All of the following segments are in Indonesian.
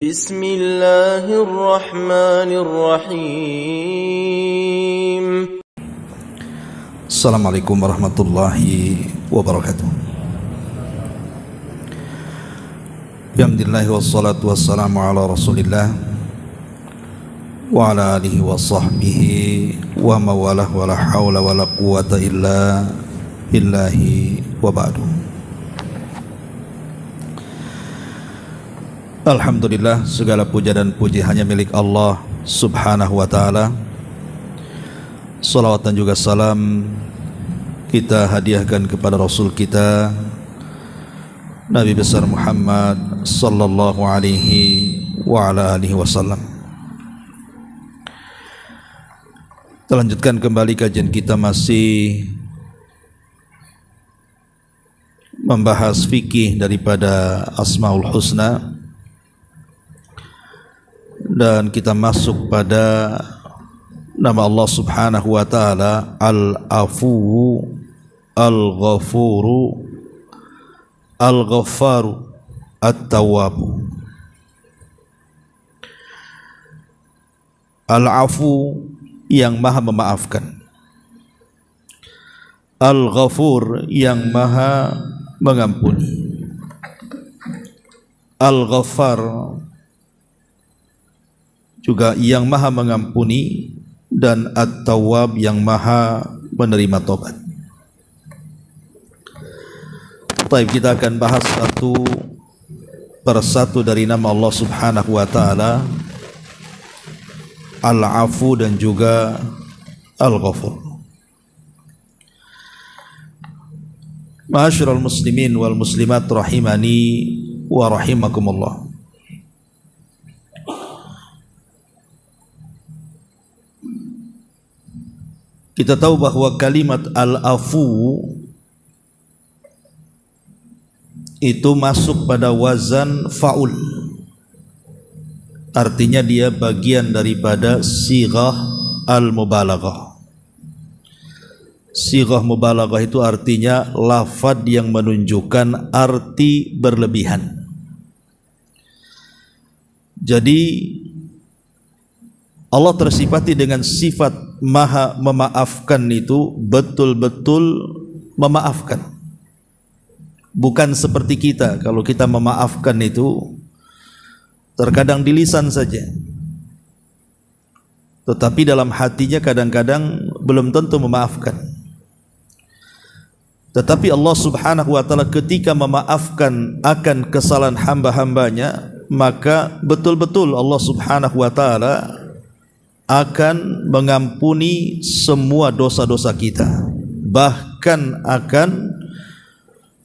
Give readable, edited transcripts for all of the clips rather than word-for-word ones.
بسم الله الرحمن الرحيم. السلام عليكم ورحمة الله وبركاته. بحمد الله والصلاة والسلام على رسول الله وعلى آله وصحبه ومواله ولا حول ولا قوة إلا بالله وبعد. Alhamdulillah, segala puja dan puji hanya milik Allah subhanahu wa ta'ala. Salawat dan juga salam kita hadiahkan kepada Rasul kita Nabi besar Muhammad sallallahu alaihi wa ala alihi wasallam. Kita lanjutkan kembali kajian kita, masih membahas fikih daripada Asmaul Husna, dan kita masuk pada nama Allah subhanahu wa ta'ala Al-Afu, Al-Ghafuru, Al-Ghafaru, At-Tawwabu. Al-Afu, yang maha memaafkan. Al-Ghafur, yang maha mengampuni. Al-Ghafar, juga yang maha mengampuni, dan At-Tawwab, yang maha menerima tobat. Baik, kita akan bahas satu persatu dari nama Allah subhanahu wa ta'ala Al-Afu dan juga Al-Ghafur. Ma'asyiral muslimin wal muslimat rahimani wa rahimakumullah. Kita tahu bahwa kalimat al-afu itu masuk pada wazan fa'ul. Artinya dia bagian daripada sighah al-mubalaghah. Sighah mubalaghah itu artinya lafaz yang menunjukkan arti berlebihan. Jadi Allah tersifati dengan sifat maha memaafkan, itu betul-betul memaafkan. Bukan seperti kita, kalau kita memaafkan itu terkadang di lisan saja, tetapi dalam hatinya kadang-kadang belum tentu memaafkan. Tetapi Allah subhanahu wa ta'ala ketika memaafkan akan kesalahan hamba-hambanya, maka betul-betul Allah subhanahu wa ta'ala akan mengampuni semua dosa-dosa kita, bahkan akan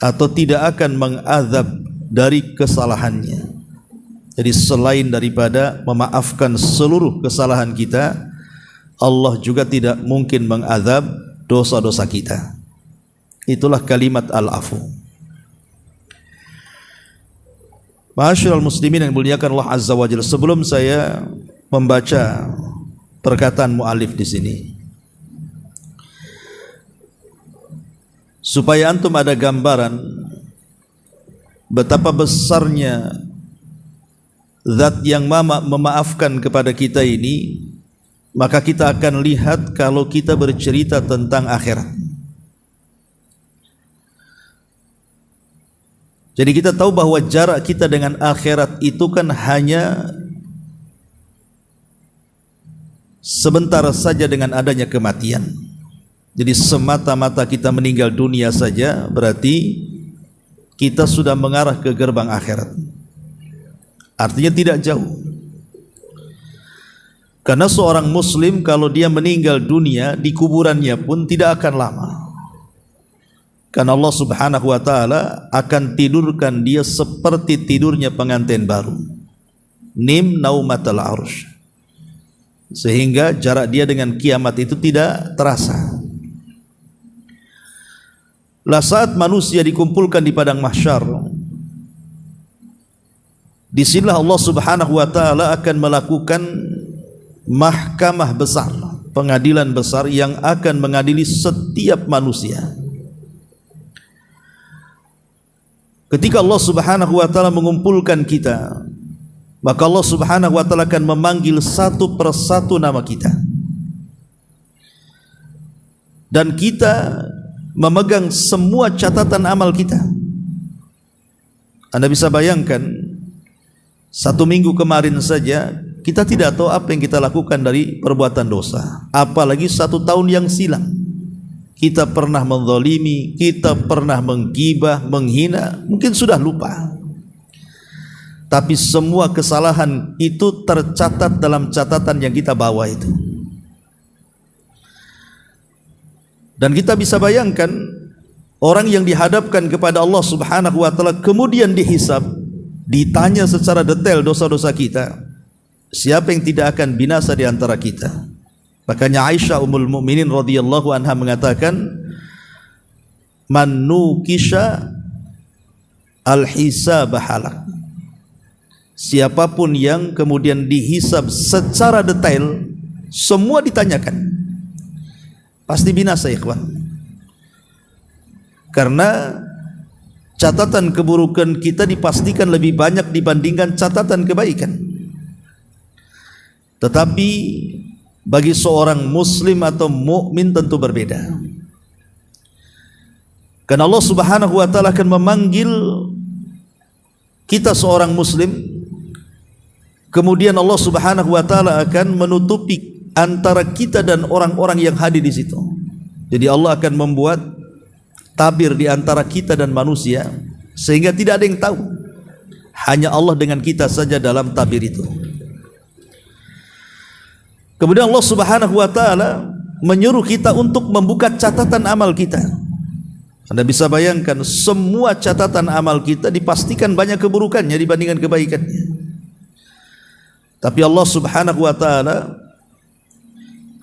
atau tidak akan mengazab dari kesalahannya. Jadi selain daripada memaafkan seluruh kesalahan kita, Allah juga tidak mungkin mengazab dosa-dosa kita. Itulah kalimat al-afu. Ma'asyiral muslimin yang dimuliakan Allah azza wa jalla, sebelum saya membaca perkataan mu'alif di sini, supaya antum ada gambaran betapa besarnya zat yang memaafkan kepada kita ini, maka kita akan lihat kalau kita bercerita tentang akhirat. Jadi kita tahu bahwa jarak kita dengan akhirat itu kan hanya sebentar saja dengan adanya kematian. Jadi semata-mata kita meninggal dunia saja berarti kita sudah mengarah ke gerbang akhirat. Artinya tidak jauh. Karena seorang muslim kalau dia meninggal dunia, di kuburannya pun tidak akan lama. Karena Allah subhanahu wa ta'ala akan tidurkan dia seperti tidurnya pengantin baru. Nim naumatal arsh. Sehingga jarak dia dengan kiamat itu tidak terasa. Lah saat manusia dikumpulkan di padang mahsyar, disinilah Allah subhanahu wa ta'ala akan melakukan mahkamah besar, pengadilan besar yang akan mengadili setiap manusia. Ketika Allah subhanahu wa ta'ala mengumpulkan kita maka Allah Subhanahu wa taala akan memanggil satu persatu nama kita. Dan kita memegang semua catatan amal kita. Anda bisa bayangkan, 1 minggu kemarin saja kita tidak tahu apa yang kita lakukan dari perbuatan dosa. Apalagi 1 tahun yang silam. Kita pernah menzalimi, kita pernah menggibah, menghina, mungkin sudah lupa. Tapi semua kesalahan itu tercatat dalam catatan yang kita bawa itu. Dan kita bisa bayangkan orang yang dihadapkan kepada Allah Subhanahu wa taala kemudian dihisab, ditanya secara detail dosa-dosa kita. Siapa yang tidak akan binasa di antara kita? Makanya Aisyah Ummul Mukminin radhiyallahu anha mengatakan, "Man nukisha al-hisab halak." Siapapun yang kemudian dihisab secara detail, semua ditanyakan, pasti binasa, ikhwan. Karena catatan keburukan kita dipastikan lebih banyak dibandingkan catatan kebaikan. Tetapi bagi seorang muslim atau mukmin tentu berbeda. Karena Allah Subhanahu wa taala akan memanggil kita seorang muslim, kemudian Allah Subhanahu wa taala akan menutupi antara kita dan orang-orang yang hadir di situ. Jadi Allah akan membuat tabir di antara kita dan manusia sehingga tidak ada yang tahu. Hanya Allah dengan kita saja dalam tabir itu. Kemudian Allah Subhanahu wa taala menyuruh kita untuk membuka catatan amal kita. Anda bisa bayangkan semua catatan amal kita dipastikan banyak keburukannya dibandingkan kebaikannya. Tapi Allah Subhanahu wa taala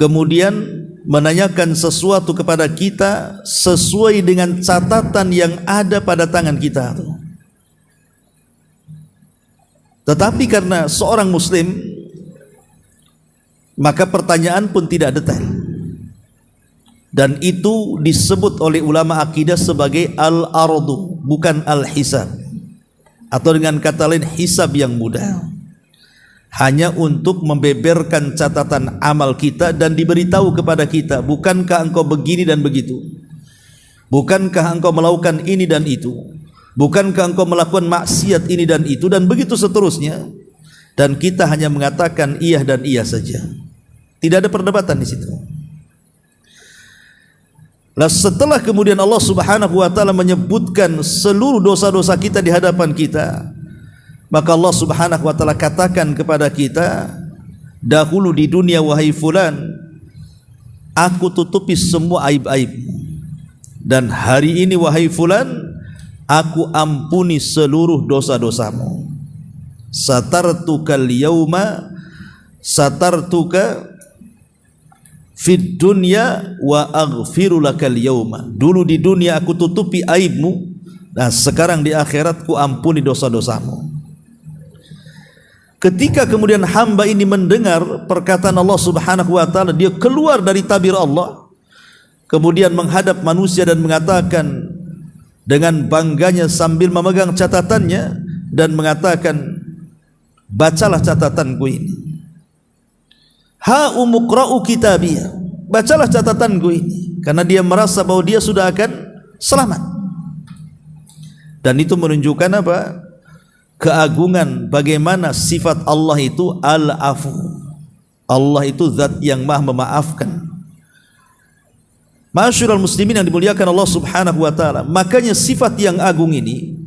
kemudian menanyakan sesuatu kepada kita sesuai dengan catatan yang ada pada tangan kita. Tetapi karena seorang muslim, maka pertanyaan pun tidak detail. Dan itu disebut oleh ulama akidah sebagai al-ardu, bukan al-hisab. Atau dengan kata lain hisab yang mudah. Hanya untuk membeberkan catatan amal kita dan diberitahu kepada kita, bukankah engkau begini dan begitu? Bukankah engkau melakukan ini dan itu? Bukankah engkau melakukan maksiat ini dan itu, dan begitu seterusnya? Dan kita hanya mengatakan iya dan iya saja. Tidak ada perdebatan di situ. Nah, setelah kemudian Allah Subhanahu wa taala menyebutkan seluruh dosa-dosa kita di hadapan kita, maka Allah Subhanahu wa taala katakan kepada kita, dahulu di dunia wahai fulan, aku tutupi semua aib-aibmu, dan hari ini wahai fulan, aku ampuni seluruh dosa-dosamu. Satartuka al-yauma satartuka fid dunya wa aghfiru lakal yauma. Dulu di dunia aku tutupi aibmu, nah sekarang di akhirat ku ampuni dosa-dosamu. Ketika kemudian hamba ini mendengar perkataan Allah Subhanahu wa taala, dia keluar dari tabir Allah, kemudian menghadap manusia dan mengatakan dengan bangganya sambil memegang catatannya dan mengatakan, bacalah catatanku ini. Ha umuqra'u kitabiyah, bacalah catatanku ini, karena dia merasa bahwa dia sudah akan selamat. Dan itu menunjukkan apa? Keagungan bagaimana sifat Allah itu al-afu. Allah itu zat yang maha memaafkan. Ma'asyiral muslimin yang dimuliakan Allah Subhanahu wa taala, makanya sifat yang agung ini,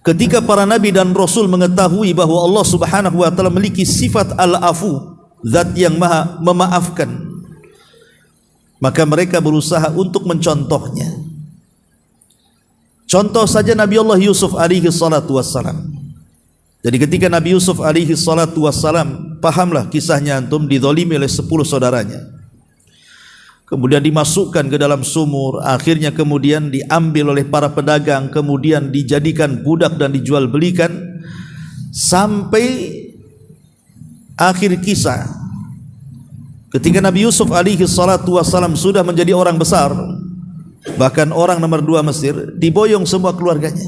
ketika para nabi dan rasul mengetahui bahwa Allah Subhanahu wa taala memiliki sifat al-afu, zat yang maha memaafkan, maka mereka berusaha untuk mencontohnya. Contoh saja Nabi Allah Yusuf alaihi salatu wassalam. Jadi ketika Nabi Yusuf alaihi salatu wassalam, pahamlah kisahnya antum, dizalimi oleh 10 saudaranya, kemudian dimasukkan ke dalam sumur, akhirnya kemudian diambil oleh para pedagang, kemudian dijadikan budak dan dijual belikan, sampai akhir kisah ketika Nabi Yusuf alaihi salatu wassalam sudah menjadi orang besar, bahkan orang nomor 2 Mesir, diboyong semua keluarganya.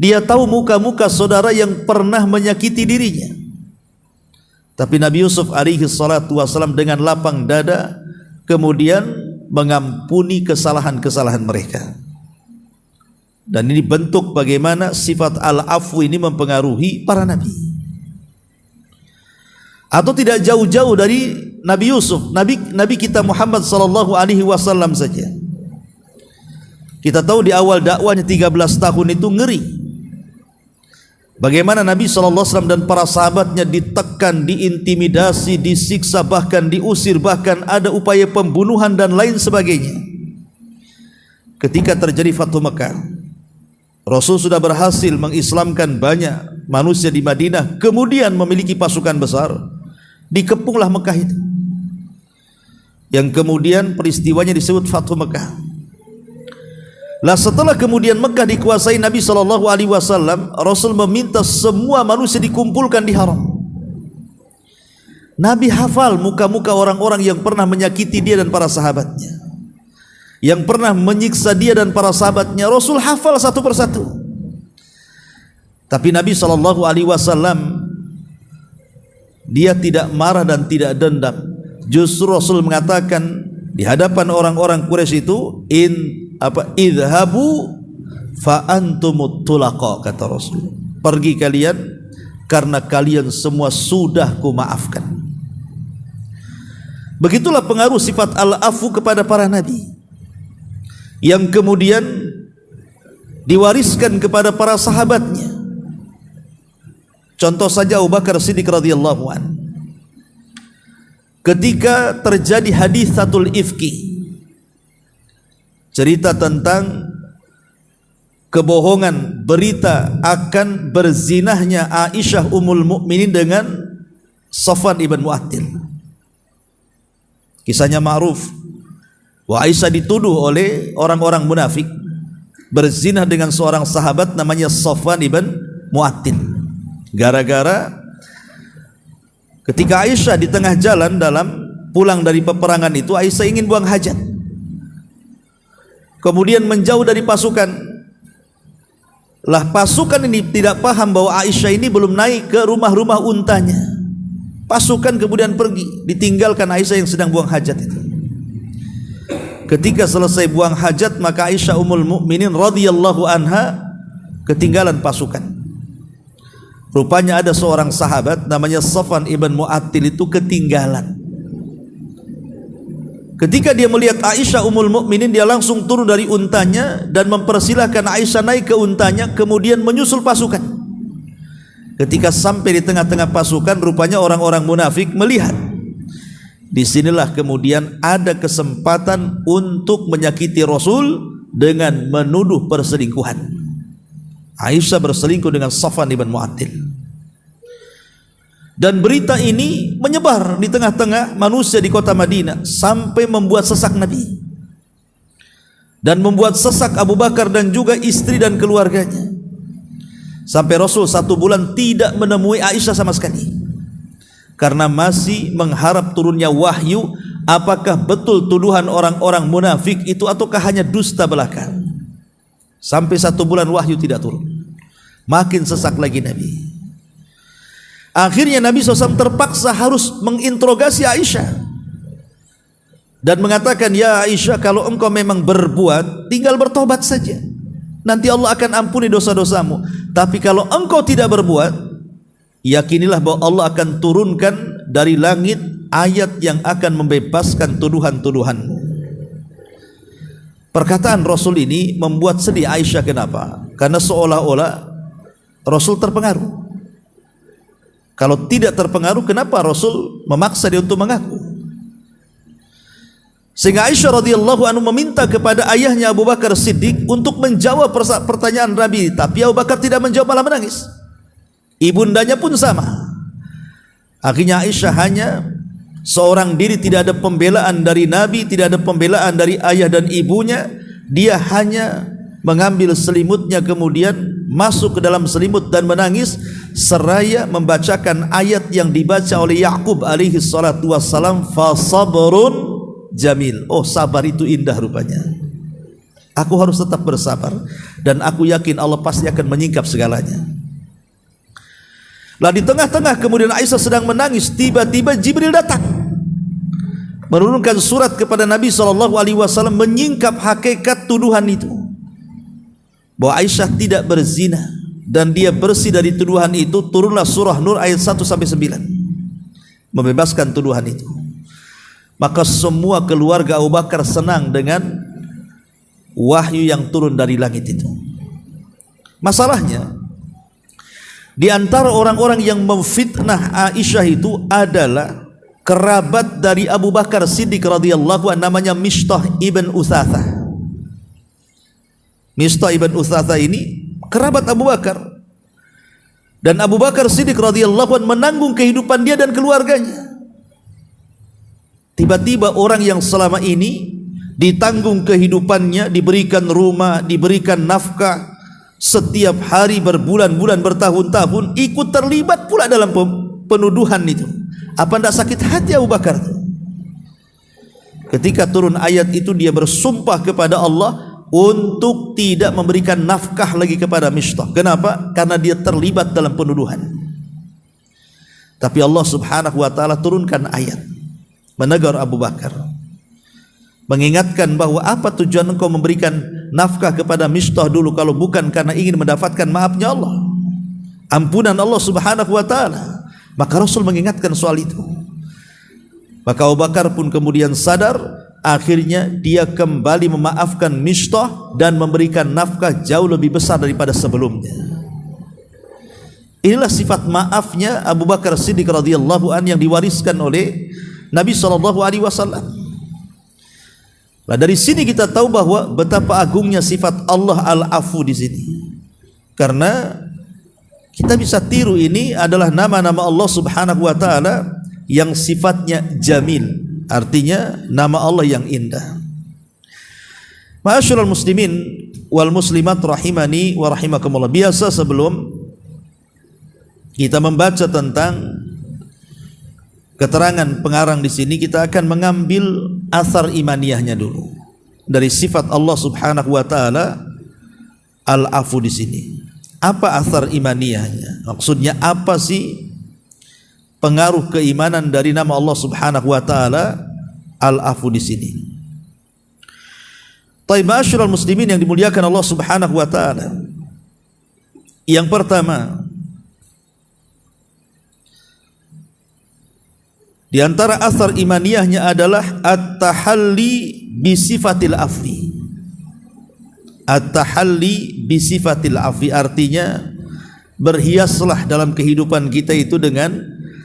Dia tahu muka-muka saudara yang pernah menyakiti dirinya. Tapi Nabi Yusuf alaihi salatu wasallam dengan lapang dada kemudian mengampuni kesalahan-kesalahan mereka. Dan ini bentuk bagaimana sifat al-afwi ini mempengaruhi para nabi. Atau tidak jauh-jauh dari Nabi Yusuf, Nabi kita Muhammad sallallahu alaihi wasallam saja. Kita tahu di awal dakwahnya 13 tahun itu ngeri. Bagaimana Nabi sallallahu alaihi wasallam dan para sahabatnya ditekan, diintimidasi, disiksa, bahkan diusir, bahkan ada upaya pembunuhan dan lain sebagainya. Ketika terjadi Fathu Mekah, Rasul sudah berhasil mengislamkan banyak manusia di Madinah, kemudian memiliki pasukan besar. Dikepunglah Mekah itu, yang kemudian peristiwanya disebut Fathu Mekah. Lah setelah kemudian Mekah dikuasai Nabi sallallahu alaihi wasallam, Rasul meminta semua manusia dikumpulkan di haram. Nabi hafal muka-muka orang-orang yang pernah menyakiti dia dan para sahabatnya, yang pernah menyiksa dia dan para sahabatnya. Rasul hafal satu persatu. Tapi Nabi sallallahu alaihi wasallam dia tidak marah dan tidak dendam. Justru Rasul mengatakan di hadapan orang-orang Quraisy itu, idhabu fa antumut tulaqa, kata Rasul. Pergi kalian karena kalian semua sudah kumaafkan. Begitulah pengaruh sifat al-afu kepada para nabi, yang kemudian diwariskan kepada para sahabatnya. Contoh saja Abu Bakar Siddiq radhiyallahu an. Ketika terjadi haditsatul ifki, cerita tentang kebohongan berita akan berzinahnya Aisyah Ummul Mukminin dengan Safwan ibn Mu'attil. Kisahnya ma'ruf. Aisyah dituduh oleh orang-orang munafik berzinah dengan seorang sahabat namanya Safwan ibn Mu'attil. Gara-gara ketika Aisyah di tengah jalan dalam pulang dari peperangan itu, Aisyah ingin buang hajat, kemudian menjauh dari pasukan. Lah pasukan ini tidak paham bahwa Aisyah ini belum naik ke rumah-rumah untanya. Pasukan kemudian pergi, ditinggalkan Aisyah yang sedang buang hajat itu. Ketika selesai buang hajat, maka Aisyah Ummul Mukminin radhiyallahu anha ketinggalan pasukan. Rupanya ada seorang sahabat namanya Safwan ibn Mu'attil itu ketinggalan. Ketika dia melihat Aisyah Ummul Mukminin, dia langsung turun dari untanya dan mempersilahkan Aisyah naik ke untanya, kemudian menyusul pasukan. Ketika sampai di tengah-tengah pasukan, rupanya orang-orang munafik melihat. Disinilah kemudian ada kesempatan untuk menyakiti Rasul dengan menuduh perselingkuhan. Aisyah berselingkuh dengan Safwan ibn Mu'attil. Dan berita ini menyebar di tengah-tengah manusia di kota Madinah sampai membuat sesak Nabi dan membuat sesak Abu Bakar dan juga istri dan keluarganya. Sampai Rasul 1 bulan tidak menemui Aisyah sama sekali, karena masih mengharap turunnya wahyu, apakah betul tuduhan orang-orang munafik itu ataukah hanya dusta belaka. Sampai 1 bulan wahyu tidak turun, makin sesak lagi Nabi. Akhirnya Nabi SAW terpaksa harus menginterogasi Aisyah dan mengatakan, ya Aisyah, kalau engkau memang berbuat, tinggal bertobat saja, nanti Allah akan ampuni dosa-dosamu. Tapi kalau engkau tidak berbuat, yakinilah bahwa Allah akan turunkan dari langit ayat yang akan membebaskan tuduhan-tuduhanmu. Perkataan Rasul ini membuat sedih Aisyah. Kenapa? Karena seolah-olah Rasul terpengaruh. Kalau tidak terpengaruh, kenapa Rasul memaksa dia untuk mengaku? Sehingga Aisyah radhiyallahu anhu meminta kepada ayahnya Abu Bakar Siddiq untuk menjawab pertanyaan Nabi, tapi Abu Bakar tidak menjawab, malah menangis. Ibundanya pun sama. Akhirnya Aisyah hanya seorang diri, tidak ada pembelaan dari Nabi, tidak ada pembelaan dari ayah dan ibunya. Dia hanya mengambil selimutnya, kemudian masuk ke dalam selimut dan menangis seraya membacakan ayat yang dibaca oleh Yaqub alaihi salatu wassalam, fa sabrun jamil. Oh, sabar itu indah rupanya. Aku harus tetap bersabar dan aku yakin Allah pasti akan menyingkap segalanya. Lah di tengah-tengah kemudian Aisyah sedang menangis, tiba-tiba Jibril datang menurunkan surat kepada Nabi SAW menyingkap hakikat tuduhan itu, bahwa Aisyah tidak berzina dan dia bersih dari tuduhan itu. Turunlah surah Nur ayat 1-9 membebaskan tuduhan itu. Maka semua keluarga Abu Bakar senang dengan wahyu yang turun dari langit itu. Masalahnya, di antara orang-orang yang memfitnah Aisyah itu adalah kerabat dari Abu Bakar Siddiq radhiyallahu anhu, namanya Mistah ibn Utsatsah. Mistah ibn Utsatsah ini kerabat Abu Bakar, dan Abu Bakar Siddiq radhiyallahu anhu menanggung kehidupan dia dan keluarganya. Tiba-tiba orang yang selama ini ditanggung kehidupannya, diberikan rumah, diberikan nafkah setiap hari berbulan-bulan, bertahun-tahun, ikut terlibat pula dalam penuduhan itu. Apa tidak sakit hati Abu Bakar? Ketika turun ayat itu, dia bersumpah kepada Allah untuk tidak memberikan nafkah lagi kepada Mistah. Kenapa? Karena dia terlibat dalam penuduhan. Tapi Allah Subhanahu wa taala turunkan ayat menegur Abu Bakar, mengingatkan bahwa apa tujuan engkau memberikan nafkah kepada Mistah dulu kalau bukan karena ingin mendapatkan maafnya Allah, ampunan Allah Subhanahu wa taala. Maka Rasul mengingatkan soal itu. Maka Abu Bakar pun kemudian sadar, akhirnya dia kembali memaafkan Mistah dan memberikan nafkah jauh lebih besar daripada sebelumnya. Inilah sifat maafnya Abu Bakar Siddiq radhiyallahu anhu yang diwariskan oleh Nabi SAW. Nah, dari sini kita tahu bahwa betapa agungnya sifat Allah Al-Afu di sini. Karena kita bisa tiru, ini adalah nama-nama Allah Subhanahu wa taala yang sifatnya jamil, artinya nama Allah yang indah. Ma'asyiral muslimin wal muslimat rahimani wa rahimakumullah. Biasa sebelum kita membaca tentang keterangan pengarang di sini, kita akan mengambil asar imaniyahnya dulu dari sifat Allah Subhanahu wa taala Al-Afu di sini. Apa asar imaniyahnya? Maksudnya apa sih pengaruh keimanan dari nama Allah Subhanahu wa taala Al-Afu di sini? Taib ma'asyiral muslimin yang dimuliakan Allah Subhanahu wa taala. Yang pertama, di antara asar imaniyahnya adalah at-tahalli bi sifatil afwi. At-tahalli bi sifatil afwi artinya berhiaslah dalam kehidupan kita itu dengan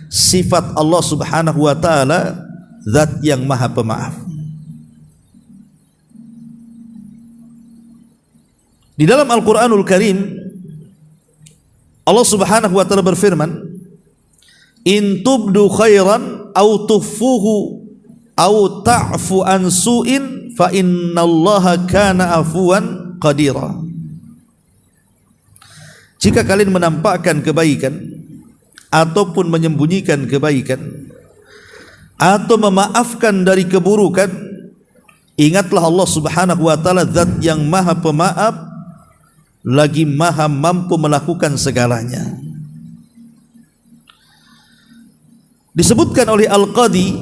sifat Allah Subhanahu wa taala, zat yang maha pemaaf. Di dalam Al-Qur'anul Karim Allah Subhanahu wa taala berfirman, in tubdu khairan au tukhfuhu au ta'fu an su'in fa innallaha kana afuwan qadira. Jika kalian menampakkan kebaikan ataupun menyembunyikan kebaikan atau memaafkan dari keburukan, ingatlah Allah Subhanahu wa taala zat yang maha pemaaf lagi maha mampu melakukan segalanya. Disebutkan oleh Al-Qadi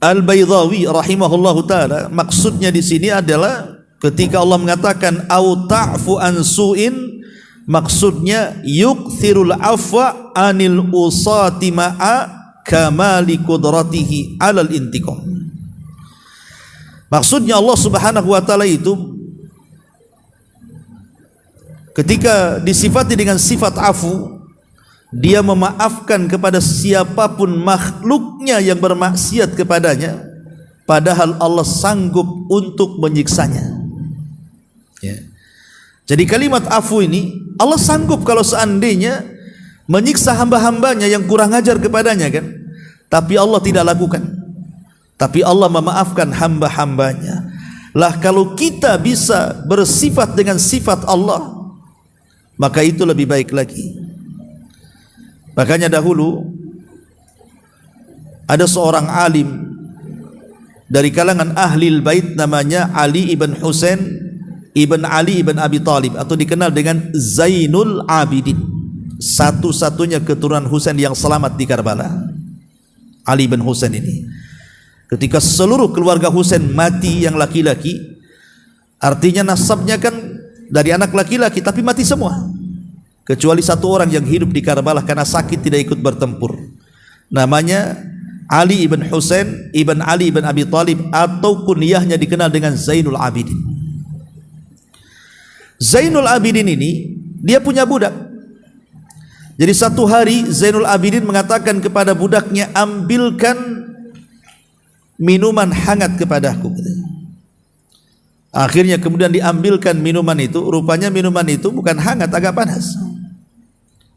Al-Baydawi rahimahullahu taala, maksudnya di sini adalah ketika Allah mengatakan au ta'fu an su'in, maksudnya yukthirul afwa anil usati ma'a kamali qudratihi alal intiqam. Maksudnya Allah Subhanahu wa taala itu ketika disifati dengan sifat afu, dia memaafkan kepada siapapun makhluknya yang bermaksiat kepadanya, padahal Allah sanggup untuk menyiksanya. Ya. Jadi kalimat afu ini, Allah sanggup kalau seandainya menyiksa hamba-hambanya yang kurang ajar kepadanya kan, tapi Allah tidak lakukan. Tapi Allah memaafkan hamba-hambanya. Lah kalau kita bisa bersifat dengan sifat Allah, maka itu lebih baik lagi. Makanya dahulu ada seorang alim dari kalangan ahlil bait namanya Ali ibn Husain ibn Ali ibn Abi Talib, atau dikenal dengan Zainul Abidin, satu-satunya keturunan Husain yang selamat di Karbala. Ali ibn Husain ini, ketika seluruh keluarga Husain mati yang laki-laki, artinya nasabnya kan dari anak laki-laki, tapi mati semua kecuali satu orang yang hidup di Karbala karena sakit tidak ikut bertempur, namanya Ali ibn Husain ibn Ali ibn Abi Talib, atau kunyahnya dikenal dengan Zainul Abidin. Zainul Abidin ini dia punya budak. Jadi satu hari Zainul Abidin mengatakan kepada budaknya, ambilkan minuman hangat kepadaku. Akhirnya kemudian diambilkan minuman itu, rupanya minuman itu bukan hangat, agak panas.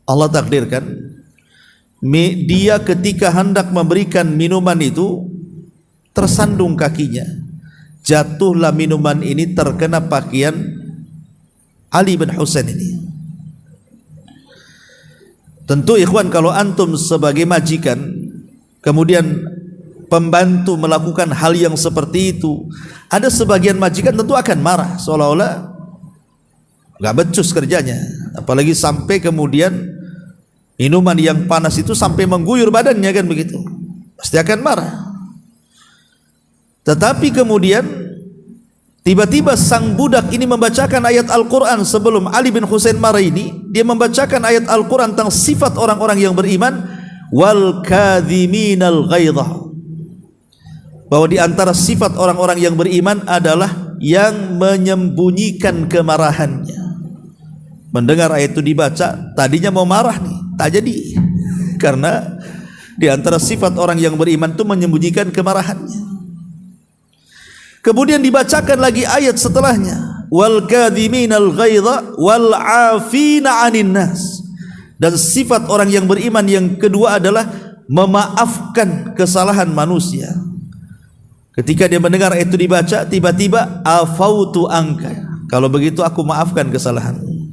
Allah takdirkan dia ketika hendak memberikan minuman itu tersandung kakinya, jatuhlah minuman ini terkena pakaian Ali bin Husain ini. Tentu ikhwan, kalau antum sebagai majikan kemudian pembantu melakukan hal yang seperti itu, ada sebagian majikan tentu akan marah, seolah-olah gak becus kerjanya, apalagi sampai kemudian minuman yang panas itu sampai mengguyur badannya, kan begitu, pasti akan marah. Tetapi kemudian tiba-tiba sang budak ini membacakan ayat Al-Quran. Sebelum Ali bin Husain marah ini, dia membacakan ayat Al-Quran tentang sifat orang-orang yang beriman, wal kadhiminal ghaidha, bahwa di antara sifat orang-orang yang beriman adalah yang menyembunyikan kemarahannya. Mendengar ayat itu dibaca, tadinya mau marah nih, tak jadi, karena di antara sifat orang yang beriman itu menyembunyikan kemarahannya. Kemudian dibacakan lagi ayat setelahnya, wal kadhiminal ghaidha wal 'afina 'anil nas, dan sifat orang yang beriman yang kedua adalah memaafkan kesalahan manusia. Ketika dia mendengar ayat itu dibaca, tiba-tiba afautu angka, kalau begitu aku maafkan kesalahanmu.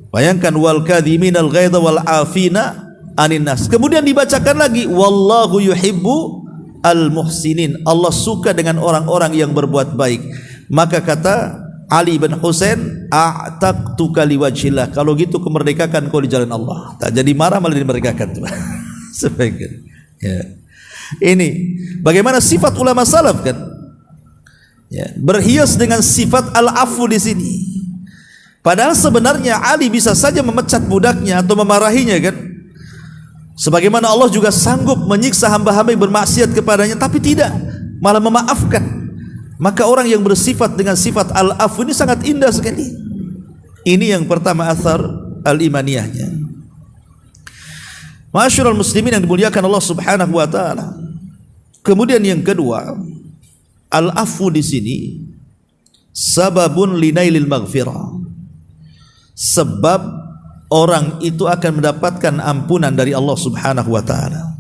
Bayangkan, wal kadhiminal ghaidha wal 'afina 'anil nas. Kemudian dibacakan lagi, wallahu yuhibbu al-muhsinin, Allah suka dengan orang-orang yang berbuat baik. Maka kata Ali bin Husain, a'taqtuka liwajhillah, kalau gitu kemerdekakan kau di jalan Allah. Tak jadi marah, malah dimerdekakan tuh. Sebagian. Ya. Ini bagaimana sifat ulama salaf, kan? Ya, berhias dengan sifat al-afu di sini. Padahal sebenarnya Ali bisa saja memecat budaknya atau memarahinya, kan? Sebagaimana Allah juga sanggup menyiksa hamba-hamba yang bermaksiat kepadanya, tapi tidak, malah memaafkan. Maka orang yang bersifat dengan sifat al-afu ini sangat indah sekali. Ini yang pertama, athar al-imaniyahnya. Ma'asyiral muslimin yang dimuliakan Allah Subhanahu wa taala. Kemudian yang kedua, al-afu di sini sababun linailil maghfirah, sebab orang itu akan mendapatkan ampunan dari Allah Subhanahu wa taala.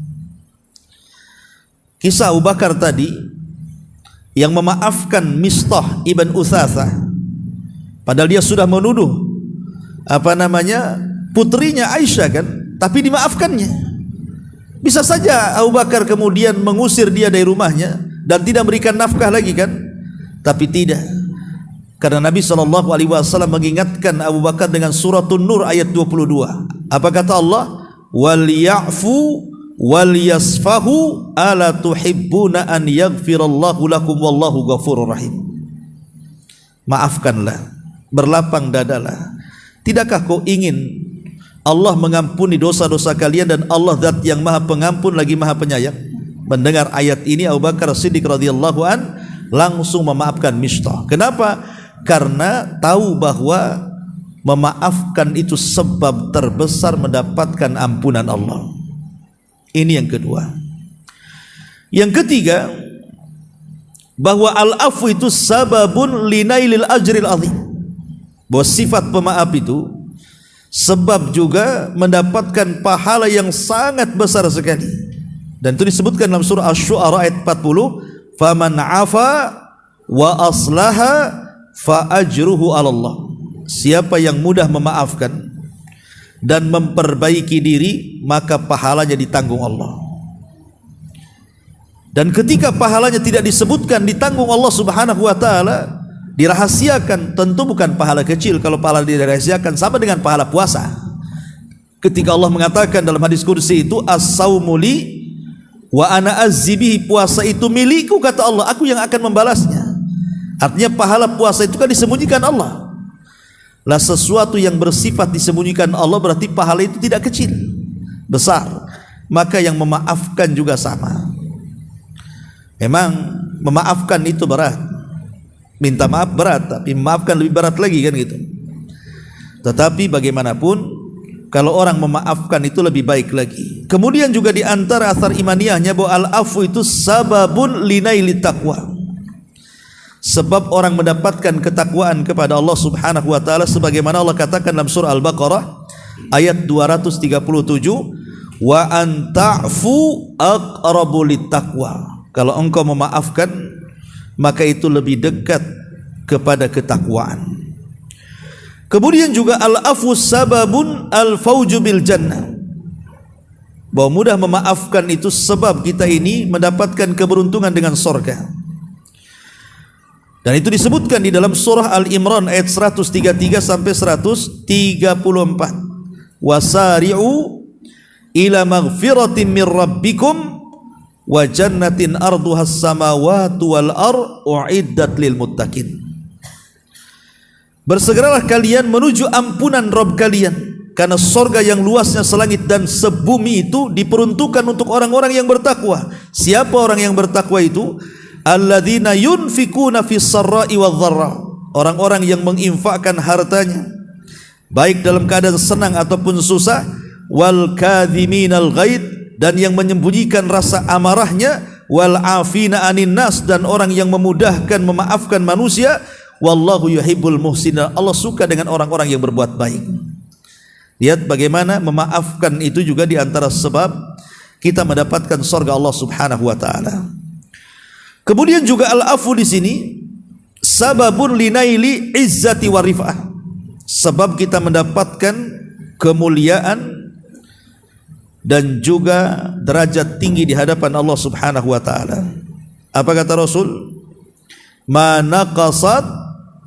Kisah Abu Bakar tadi yang memaafkan Mistah ibn Utsatsah, padahal dia sudah menuduh putrinya Aisyah, kan, tapi dimaafkannya. Bisa saja Abu Bakar kemudian mengusir dia dari rumahnya dan tidak berikan nafkah lagi, kan, tapi tidak. Karena Nabi SAW mengingatkan Abu Bakar dengan suratun Nur ayat 22. Apa kata Allah? Wal ya'fu wal yasfahu ala tuhibbuna an yaghfirallahu lakum wallahu ghafurur rahim. Maafkanlah, berlapang dadalah. Tidakkah kau ingin Allah mengampuni dosa-dosa kalian, dan Allah zat yang maha pengampun lagi maha penyayang? Mendengar ayat ini, Abu Bakar Siddiq radhiyallahu an langsung memaafkan Mistah. Kenapa? Karena tahu bahwa memaafkan itu sebab terbesar mendapatkan ampunan Allah. Ini yang kedua. Yang ketiga, bahwa al-afu itu sababun linailil ajril azim, bahwa sifat pemaaf itu sebab juga mendapatkan pahala yang sangat besar sekali. Dan itu disebutkan dalam surah Asy-Syu'ara ayat 40, faman 'afa wa aslaha fa ajruhu 'ala Allah. Siapa yang mudah memaafkan dan memperbaiki diri, maka pahalanya ditanggung Allah. Dan ketika pahalanya tidak disebutkan, ditanggung Allah Subhanahu wa taala, dirahasiakan, tentu bukan pahala kecil. Kalau pahala dirahasiakan sama dengan pahala puasa. Ketika Allah mengatakan dalam hadis kursi itu, as-saumu li wa ana azzibihi, puasa itu milikku kata Allah, aku yang akan membalasnya. Artinya pahala puasa itu kan disembunyikan Allah. Lah sesuatu yang bersifat disembunyikan Allah berarti pahala itu tidak kecil, besar. Maka yang memaafkan juga sama. Memang memaafkan itu berat, minta maaf berat, tapi memaafkan lebih berat lagi kan gitu. Tetapi bagaimanapun, kalau orang memaafkan itu lebih baik lagi. Kemudian juga di antara asar imaniyahnya bahwa al-afu itu sababun linaili taqwa, sebab orang mendapatkan ketakwaan kepada Allah Subhanahu wa taala, sebagaimana Allah katakan dalam surah Al-Baqarah ayat 237, wa an ta'fu aqrabu littaqwa. Kalau engkau memaafkan, maka itu lebih dekat kepada ketakwaan. Kemudian juga al-afu sababun al-fauju bil jannah, bahwa mudah memaafkan itu sebab kita ini mendapatkan keberuntungan dengan surga. Dan itu disebutkan di dalam surah Al-Imran ayat 133 sampai 134. Wasari'u ila maghfiratin min rabbikum wa jannatin arduhas samawati wal ar uiddat lil muttaqin. Bersegeralah kalian menuju ampunan Rabb kalian, karena sorga yang luasnya selangit dan sebumi itu diperuntukkan untuk orang-orang yang bertakwa. Siapa orang yang bertakwa itu? Alladzina yunfikuna fis sarra'i wadh dharra, orang-orang yang menginfakkan hartanya baik dalam keadaan senang ataupun susah, wal kadhiminal ghaid, dan yang menyembunyikan rasa amarahnya, wal afina anin nas, dan orang yang memudahkan memaafkan manusia, wallahu yuhibbul muhsinin, Allah suka dengan orang-orang yang berbuat baik. Lihat bagaimana memaafkan itu juga di antara sebab kita mendapatkan surga Allah Subhanahu wa taala. Kemudian juga al-afu di sini sababun linaili izzati wa rif'ah, sebab kita mendapatkan kemuliaan dan juga derajat tinggi di hadapan Allah Subhanahu wa taala. Apa kata Rasul? Ma naqasat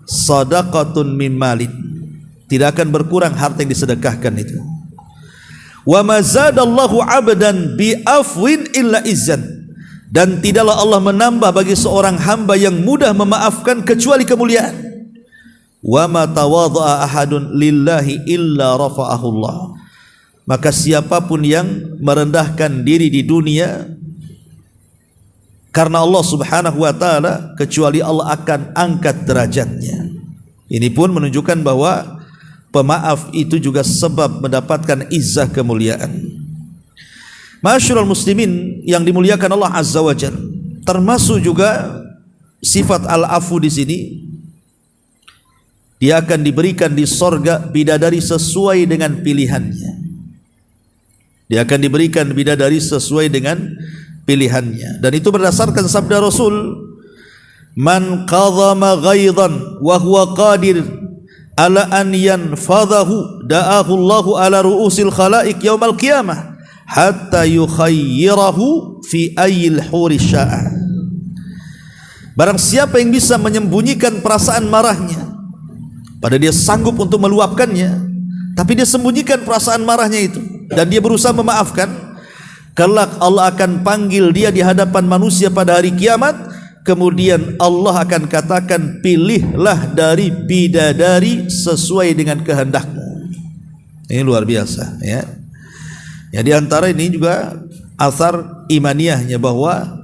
sadaqatun min malin, tidak akan berkurang harta yang disedekahkan itu. Wa ma zadallahu 'abdan bi afwin illa izzan, dan tidaklah Allah menambah bagi seorang hamba yang mudah memaafkan kecuali kemuliaan. Wa ma tawadha'a ahadun lillahi illa rafa'ahu Allah, maka siapapun yang merendahkan diri di dunia karena Allah Subhanahu wa taala, kecuali Allah akan angkat derajatnya. Ini pun menunjukkan bahwa pemaaf itu juga sebab mendapatkan izzah kemuliaan. Ma'asyiral muslimin yang dimuliakan Allah Azza wa Jalla, termasuk juga sifat al-afu di sini, dia akan diberikan di sorga bidadari sesuai dengan pilihannya. Dia akan diberikan bidadari sesuai dengan pilihannya, dan itu berdasarkan sabda Rasul, man qadhama ghaidhan wa huwa qadir ala an yanfadhahu da'ahu Allahu ala ru'usil khalaiq yaumal qiyamah hatta yukhayyirahu fi ayyil huri sya'a. Barang siapa yang bisa menyembunyikan perasaan marahnya, pada dia sanggup untuk meluapkannya, tapi dia sembunyikan perasaan marahnya itu dan dia berusaha memaafkan, kelak Allah akan panggil dia di hadapan manusia pada hari kiamat. Kemudian Allah akan katakan, pilihlah dari bidadari sesuai dengan kehendakmu. Ini luar biasa ya. Ya, di antara ini juga asar imaniyahnya bahwa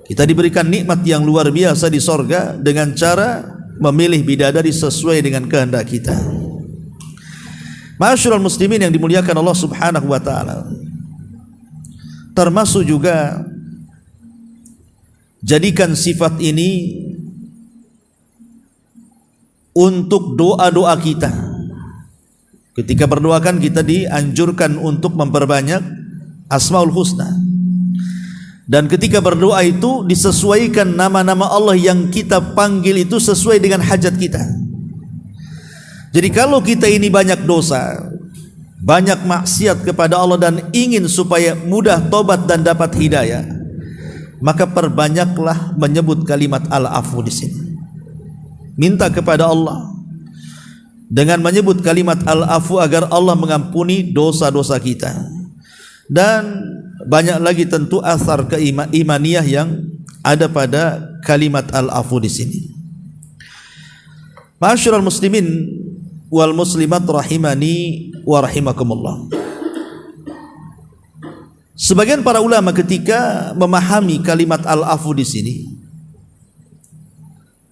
kita diberikan nikmat yang luar biasa di sorga dengan cara memilih bidadari sesuai dengan kehendak kita. Ma'asyiral muslimin yang dimuliakan Allah Subhanahu wa taala, termasuk juga jadikan sifat ini untuk doa-doa kita. Ketika berdoakan kita dianjurkan untuk memperbanyak Asmaul Husna, dan ketika berdoa itu disesuaikan nama-nama Allah yang kita panggil itu sesuai dengan hajat kita. Jadi kalau kita ini banyak dosa, banyak maksiat kepada Allah dan ingin supaya mudah tobat dan dapat hidayah, maka perbanyaklah menyebut kalimat al-afu di sini. Minta kepada Allah dengan menyebut kalimat al-afu agar Allah mengampuni dosa-dosa kita. Dan banyak lagi tentu asar keimaniyah yang ada pada kalimat al-afu di sini. Ma'asyiral muslimin wal muslimat rahimani wa rahimakumullah. Sebagian para ulama ketika memahami kalimat al-afu di sini,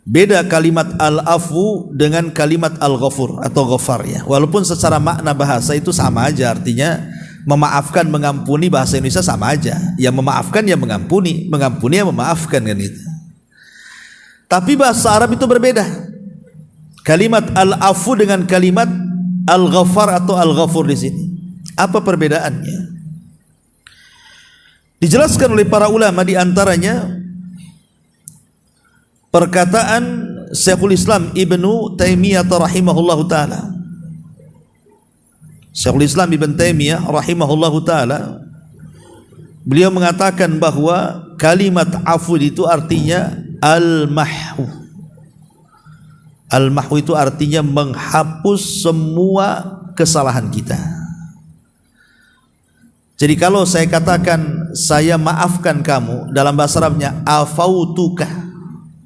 beda kalimat al-afu dengan kalimat al-ghafur atau ghafar ya. Walaupun secara makna bahasa itu sama aja, artinya memaafkan, mengampuni, bahasa Indonesia sama aja. Yang memaafkan ya mengampuni, mengampuni ya memaafkan kan itu. Tapi bahasa Arab itu berbeda. Kalimat al-afu dengan kalimat al-ghafar atau al-ghafur di sini. Apa perbedaannya? Dijelaskan oleh para ulama, di antaranya perkataan Syekhul Islam Ibnu Taimiyah rahimahullahu taala. Syekhul Islam Ibnu Taimiyah rahimahullahu taala, beliau mengatakan bahwa kalimat afu itu artinya al-mahwu. Al-mahwu itu artinya menghapus semua kesalahan kita. Jadi kalau saya katakan saya maafkan kamu, dalam bahasa Arabnya afautuka,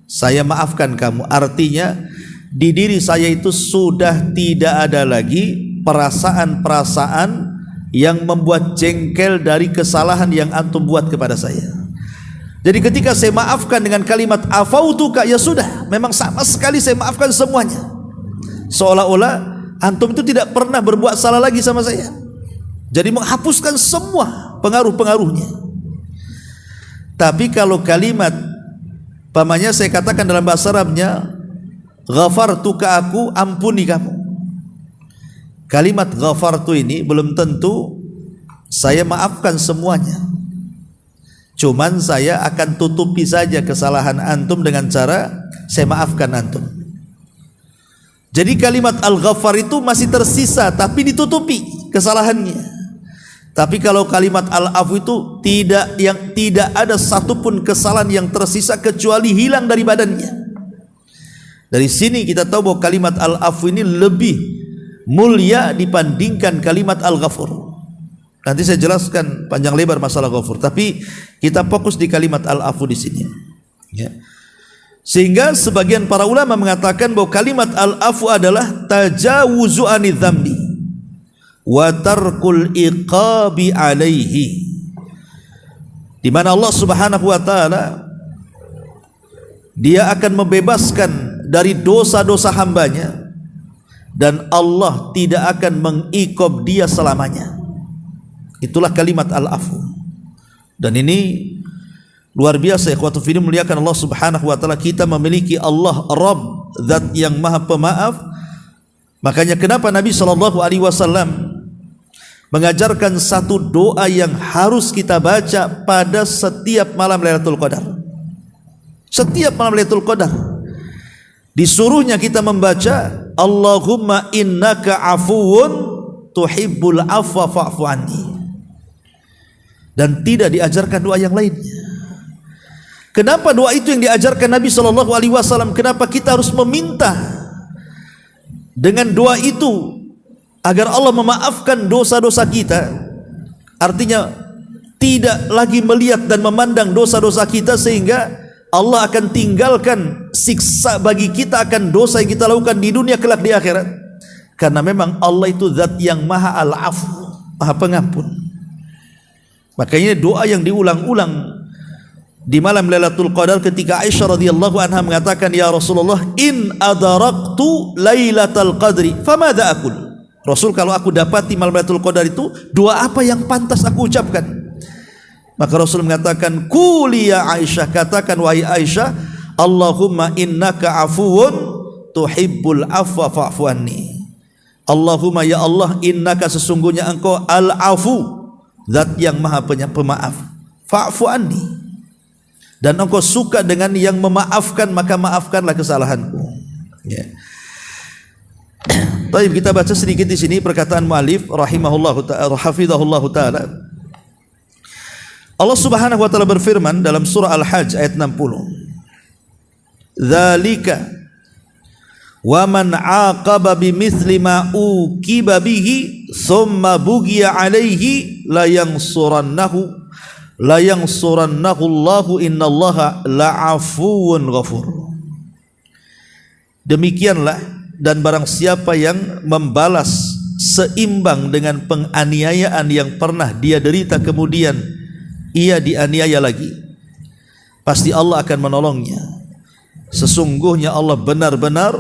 saya maafkan kamu, artinya di diri saya itu sudah tidak ada lagi perasaan-perasaan yang membuat jengkel dari kesalahan yang antum buat kepada saya. Jadi ketika saya maafkan dengan kalimat afautuka, ya sudah, memang sama sekali saya maafkan semuanya. Seolah-olah antum itu tidak pernah berbuat salah lagi sama saya. Jadi menghapuskan semua pengaruh-pengaruhnya. Tapi kalau kalimat pamannya saya katakan dalam bahasa Arabnya ghafartuka, aku ampuni kamu. Kalimat ghafartu ini belum tentu saya maafkan semuanya. Cuman saya akan tutupi saja kesalahan antum dengan cara saya maafkan antum. Jadi kalimat al-ghaffar itu masih tersisa tapi ditutupi kesalahannya. Tapi kalau kalimat al-afu itu tidak ada satupun kesalahan yang tersisa kecuali hilang dari badannya. Dari sini kita tahu bahwa kalimat al-afu ini lebih mulia dibandingkan kalimat al-ghafur. Nanti saya jelaskan panjang lebar masalah ghafur, tapi kita fokus di kalimat al-afu di sini. Ya. Sehingga sebagian para ulama mengatakan bahwa kalimat al-afu adalah tajawuzu anidz dzambi wa tarkul iqabi alaihi, di mana Allah Subhanahu wa taala Dia akan membebaskan dari dosa-dosa hambanya dan Allah tidak akan mengiqab dia selamanya. Itulah kalimat al-afu. Dan ini luar biasa, ikhwatu fillah, muliakan Allah Subhanahu wa taala. Kita memiliki Allah Rabb, zat yang maha pemaaf. Makanya kenapa Nabi SAW mengajarkan satu doa yang harus kita baca pada setiap malam Lailatul Qadar. Setiap malam Lailatul Qadar disuruhnya kita membaca Allahumma innaka afuwun tuhibbul afwa fa'fu anni. Dan tidak diajarkan doa yang lainnya. Kenapa doa itu yang diajarkan Nabi SAW? Kenapa kita harus meminta dengan doa itu agar Allah memaafkan dosa-dosa kita? Artinya tidak lagi melihat dan memandang dosa-dosa kita, sehingga Allah akan tinggalkan siksa bagi kita akan dosa yang kita lakukan di dunia kelak di akhirat. Karena memang Allah itu zat yang maha al-afu, maha pengampun. Makanya doa yang diulang-ulang di malam Lailatul Qadar ketika Aisyah radhiyallahu anha mengatakan, ya Rasulullah, in adaraktu Lailatul Qadri famadza aqul. Rasul, kalau aku dapati malam Lailatul Qadar itu, doa apa yang pantas aku ucapkan? Maka Rasul mengatakan, quli ya Aisyah, katakan wahai Aisyah, Allahumma innaka afuwun tuhibbul afwa fa'fu anni. Allahumma, ya Allah, innaka, sesungguhnya engkau al-afu, zat yang maha pemaaf, fa'fu anni, dan engkau suka dengan yang memaafkan, maka maafkanlah kesalahanku. Ya. Baik, kita baca sedikit di sini perkataan muallif rahimahullahu ta'ala, hafizahullahu ta'ala. Allah Subhanahu wa taala berfirman dalam surah Al-Hajj ayat 60. Dzalika wa man 'aqaba bimithli ma uqiba bihi tsumma bughiya 'alaihi la yansurannahu Allahu innallaha la'afuwun ghafur. Demikianlah, dan barang siapa yang membalas seimbang dengan penganiayaan yang pernah dia derita kemudian ia dianiaya lagi, pasti Allah akan menolongnya. Sesungguhnya Allah benar-benar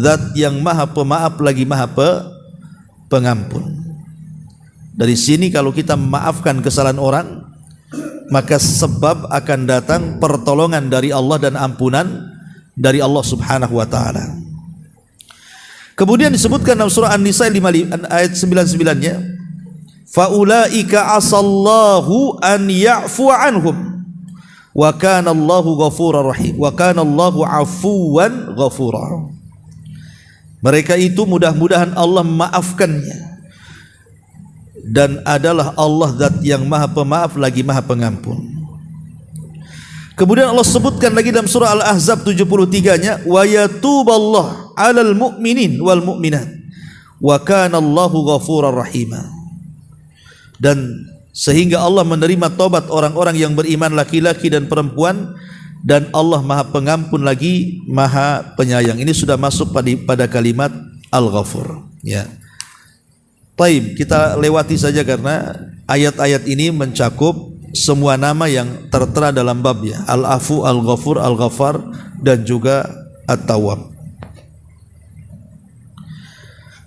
zat yang maha pemaaf lagi maha pengampun. Dari sini kalau kita memaafkan kesalahan orang, maka sebab akan datang pertolongan dari Allah dan ampunan dari Allah Subhanahu wa taala. Kemudian disebutkan dalam surah An-Nisa ayat 99-nya, faulaika asallahu an ya'fu anhum wa kana Allahu ghafurur rahim wa kana Allahu afuwan ghafura. Mereka itu mudah-mudahan Allah memaafkannya, dan adalah Allah zat yang maha pemaaf lagi maha pengampun. Kemudian Allah sebutkan lagi dalam surah Al-Ahzab 73-nya, wa yatuballahu 'alal mu'minin wal mu'minat wa kana Allahu ghafurur rahima. Dan sehingga Allah menerima tobat orang-orang yang beriman laki-laki dan perempuan, dan Allah maha pengampun lagi maha penyayang. Ini sudah masuk pada kalimat Al-Ghafur, ya. Taib, kita lewati saja karena ayat-ayat ini mencakup semua nama yang tertera dalam babnya, Al-Afu, Al-Ghafur, Al-Ghaffar, dan juga At-Tawwab.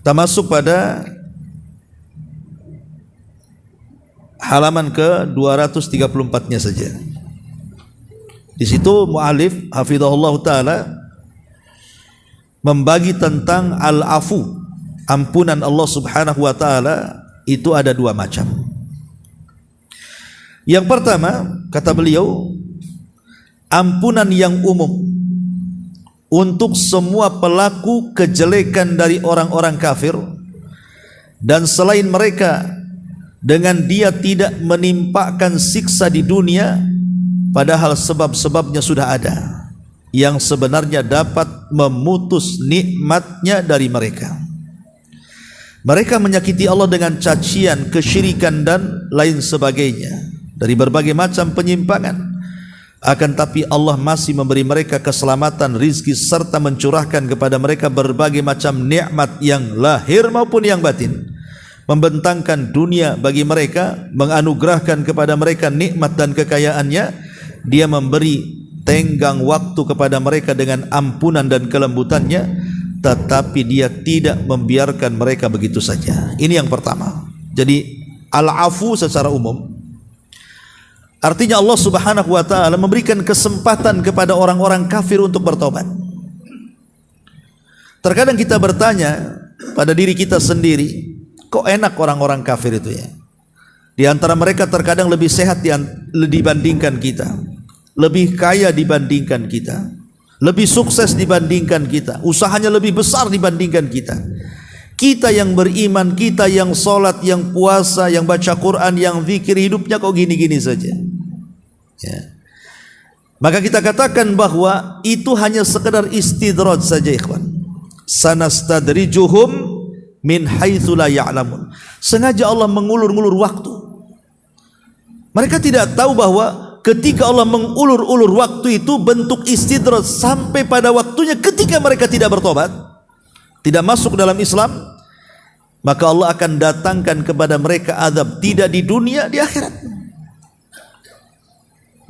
Kita masuk pada halaman ke 234-nya saja. Di situ mu'alif hafizahullah ta'ala membagi tentang al-afu, ampunan Allah Subhanahu wa ta'ala itu ada dua macam. Yang pertama, kata beliau, ampunan yang umum untuk semua pelaku kejelekan dari orang-orang kafir, dan selain mereka, dengan dia tidak menimpakan siksa di dunia, padahal sebab-sebabnya sudah ada yang sebenarnya dapat memutus nikmatnya dari mereka. Mereka menyakiti Allah dengan cacian, kesyirikan, dan lain sebagainya dari berbagai macam penyimpangan. Akan tapi Allah masih memberi mereka keselamatan, rizki, serta mencurahkan kepada mereka berbagai macam nikmat yang lahir maupun yang batin, membentangkan dunia bagi mereka, menganugerahkan kepada mereka nikmat dan kekayaannya. Dia memberi tenggang waktu kepada mereka dengan ampunan dan kelembutannya, tetapi dia tidak membiarkan mereka begitu saja. Ini yang pertama. Jadi al-afu secara umum artinya Allah Subhanahu wa ta'ala memberikan kesempatan kepada orang-orang kafir untuk bertobat. Terkadang kita bertanya pada diri kita sendiri, kok enak orang-orang kafir itu ya? Di antara mereka terkadang lebih sehat dibandingkan kita, lebih kaya dibandingkan kita, lebih sukses dibandingkan kita, usahanya lebih besar dibandingkan kita. Kita yang beriman, kita yang sholat, yang puasa, yang baca Quran, yang zikir, hidupnya kok gini-gini saja ya. Maka kita katakan bahwa itu hanya sekedar istidraj saja, ikhwan. Sanastadrijuhum min haitsu la ya'lamun. Sengaja Allah mengulur-ulur waktu. Mereka tidak tahu bahwa ketika Allah mengulur-ulur waktu itu bentuk istidraj sampai pada waktunya ketika mereka tidak bertobat, tidak masuk dalam Islam, maka Allah akan datangkan kepada mereka azab, tidak di dunia, di akhirat.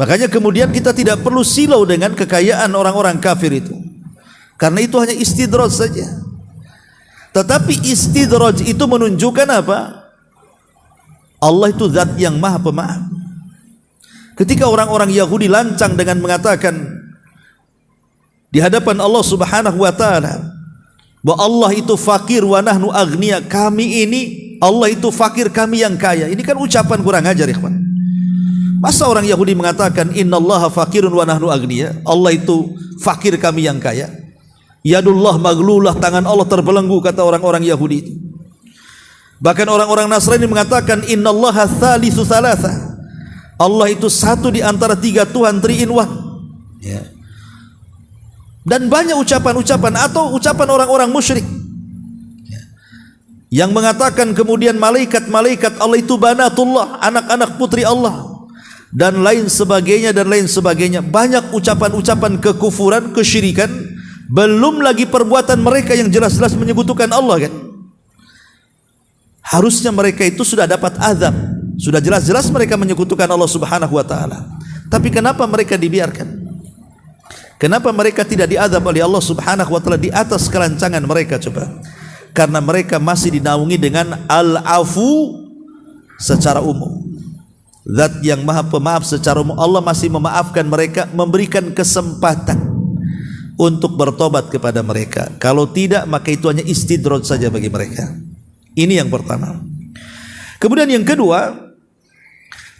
Makanya kemudian kita tidak perlu silau dengan kekayaan orang-orang kafir itu, karena itu hanya istidraj saja. Tetapi istidraj itu menunjukkan apa? Allah itu zat yang maha pemaaf. Ketika orang-orang Yahudi lancang dengan mengatakan di hadapan Allah Subhanahu wa ta'ala bahwa Allah itu fakir wa nahnu aghnia, kami ini Allah itu fakir, kami yang kaya. Ini kan ucapan kurang ajar, ikhwan. Masa orang Yahudi mengatakan innallaha fakirun wa nahnu aghnia, Allah itu fakir, kami yang kaya? Yadullah maglulah, tangan Allah terbelenggu, kata orang-orang Yahudi itu. Bahkan orang-orang Nasrani mengatakan innallaha thalithu thalatha, Allah itu satu di antara tiga Tuhan, three in one. Ya. Dan banyak ucapan-ucapan atau ucapan orang-orang musyrik yang mengatakan kemudian malaikat-malaikat Allah itu banatullah, anak-anak putri Allah, dan lain sebagainya dan lain sebagainya. Banyak ucapan-ucapan kekufuran, kesyirikan, belum lagi perbuatan mereka yang jelas-jelas menyekutukan Allah kan. Harusnya mereka itu sudah dapat azab, sudah jelas-jelas mereka menyekutukan Allah Subhanahu wa taala. Tapi kenapa mereka dibiarkan? Kenapa mereka tidak diazab oleh Allah Subhanahu wa taala di atas kelancangan mereka? Coba. Karena mereka masih dinaungi dengan al-afu secara umum. Zat yang maha pemaaf secara umum. Allah masih memaafkan mereka, memberikan kesempatan untuk bertobat kepada mereka. Kalau tidak, maka itu hanya istidraj saja bagi mereka. Ini yang pertama. Kemudian yang kedua,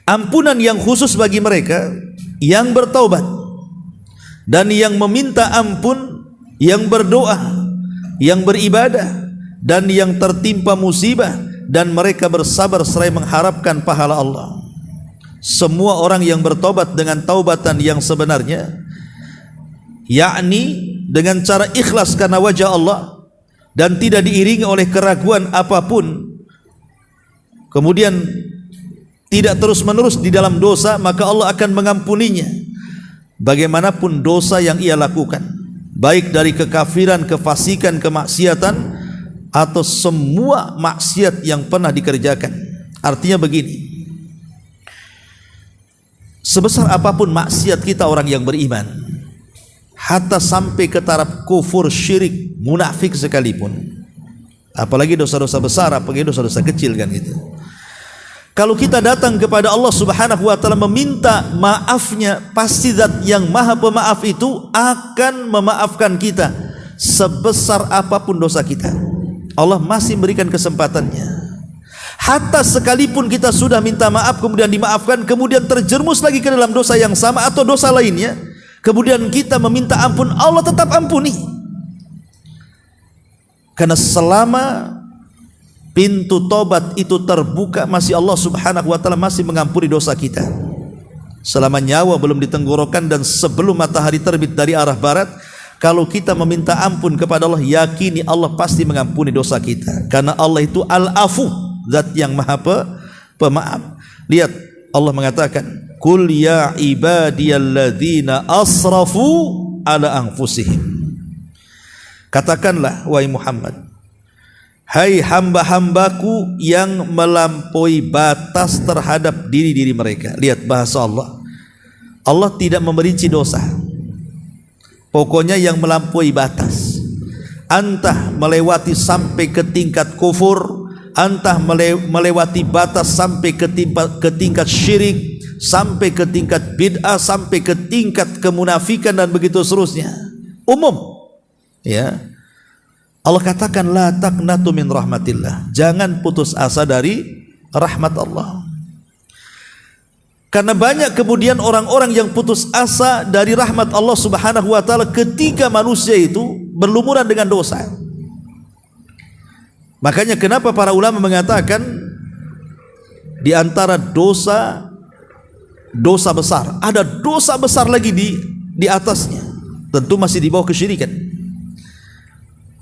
ampunan yang khusus bagi mereka yang bertaubat dan yang meminta ampun, yang berdoa, yang beribadah, dan yang tertimpa musibah, dan mereka bersabar seraya mengharapkan pahala Allah. Semua orang yang bertobat dengan taubatan yang sebenarnya, yakni dengan cara ikhlas karena wajah Allah dan tidak diiringi oleh keraguan apapun, kemudian tidak terus-menerus di dalam dosa, maka Allah akan mengampuninya bagaimanapun dosa yang ia lakukan, baik dari kekafiran, kefasikan, kemaksiatan, atau semua maksiat yang pernah dikerjakan. Artinya begini, sebesar apapun maksiat kita orang yang beriman, hatta sampai ke taraf kufur, syirik, munafik sekalipun, apalagi dosa-dosa besar, apalagi dosa-dosa kecil kan gitu. Kalau kita datang kepada Allah Subhanahu wa taala meminta maafnya, pasti zat yang maha pemaaf itu akan memaafkan kita sebesar apapun dosa kita. Allah masih memberikan kesempatannya. Hatta sekalipun kita sudah minta maaf kemudian dimaafkan, kemudian terjerumus lagi ke dalam dosa yang sama atau dosa lainnya, kemudian kita meminta ampun, Allah tetap ampuni. Karena selama pintu tobat itu terbuka, masih Allah Subhanahu wa taala masih mengampuni dosa kita. Selama nyawa belum ditenggorokan dan sebelum matahari terbit dari arah barat, kalau kita meminta ampun kepada Allah, yakini Allah pasti mengampuni dosa kita. Karena Allah itu al-afu, zat yang maha pemaaf. Lihat, Allah mengatakan, "Qul ya ibadiyalladzina asrafu ala anfusihim." Katakanlah wahai Muhammad, hai hamba-hambaku yang melampaui batas terhadap diri-diri mereka. Lihat bahasa Allah. Allah tidak memerinci dosa. Pokoknya yang melampaui batas, entah melewati sampai ke tingkat kufur, entah melewati batas sampai ke tingkat syirik, sampai ke tingkat bid'ah, sampai ke tingkat kemunafikan dan begitu seterusnya. Umum. Ya. Allah katakan la taqnatu min rahmatillah. Jangan putus asa dari rahmat Allah. Karena banyak kemudian orang-orang yang putus asa dari rahmat Allah Subhanahu wa taala ketika manusia itu berlumuran dengan dosa. Makanya kenapa para ulama mengatakan di antara dosa besar, ada dosa besar lagi di atasnya. Tentu masih di bawah kesyirikan.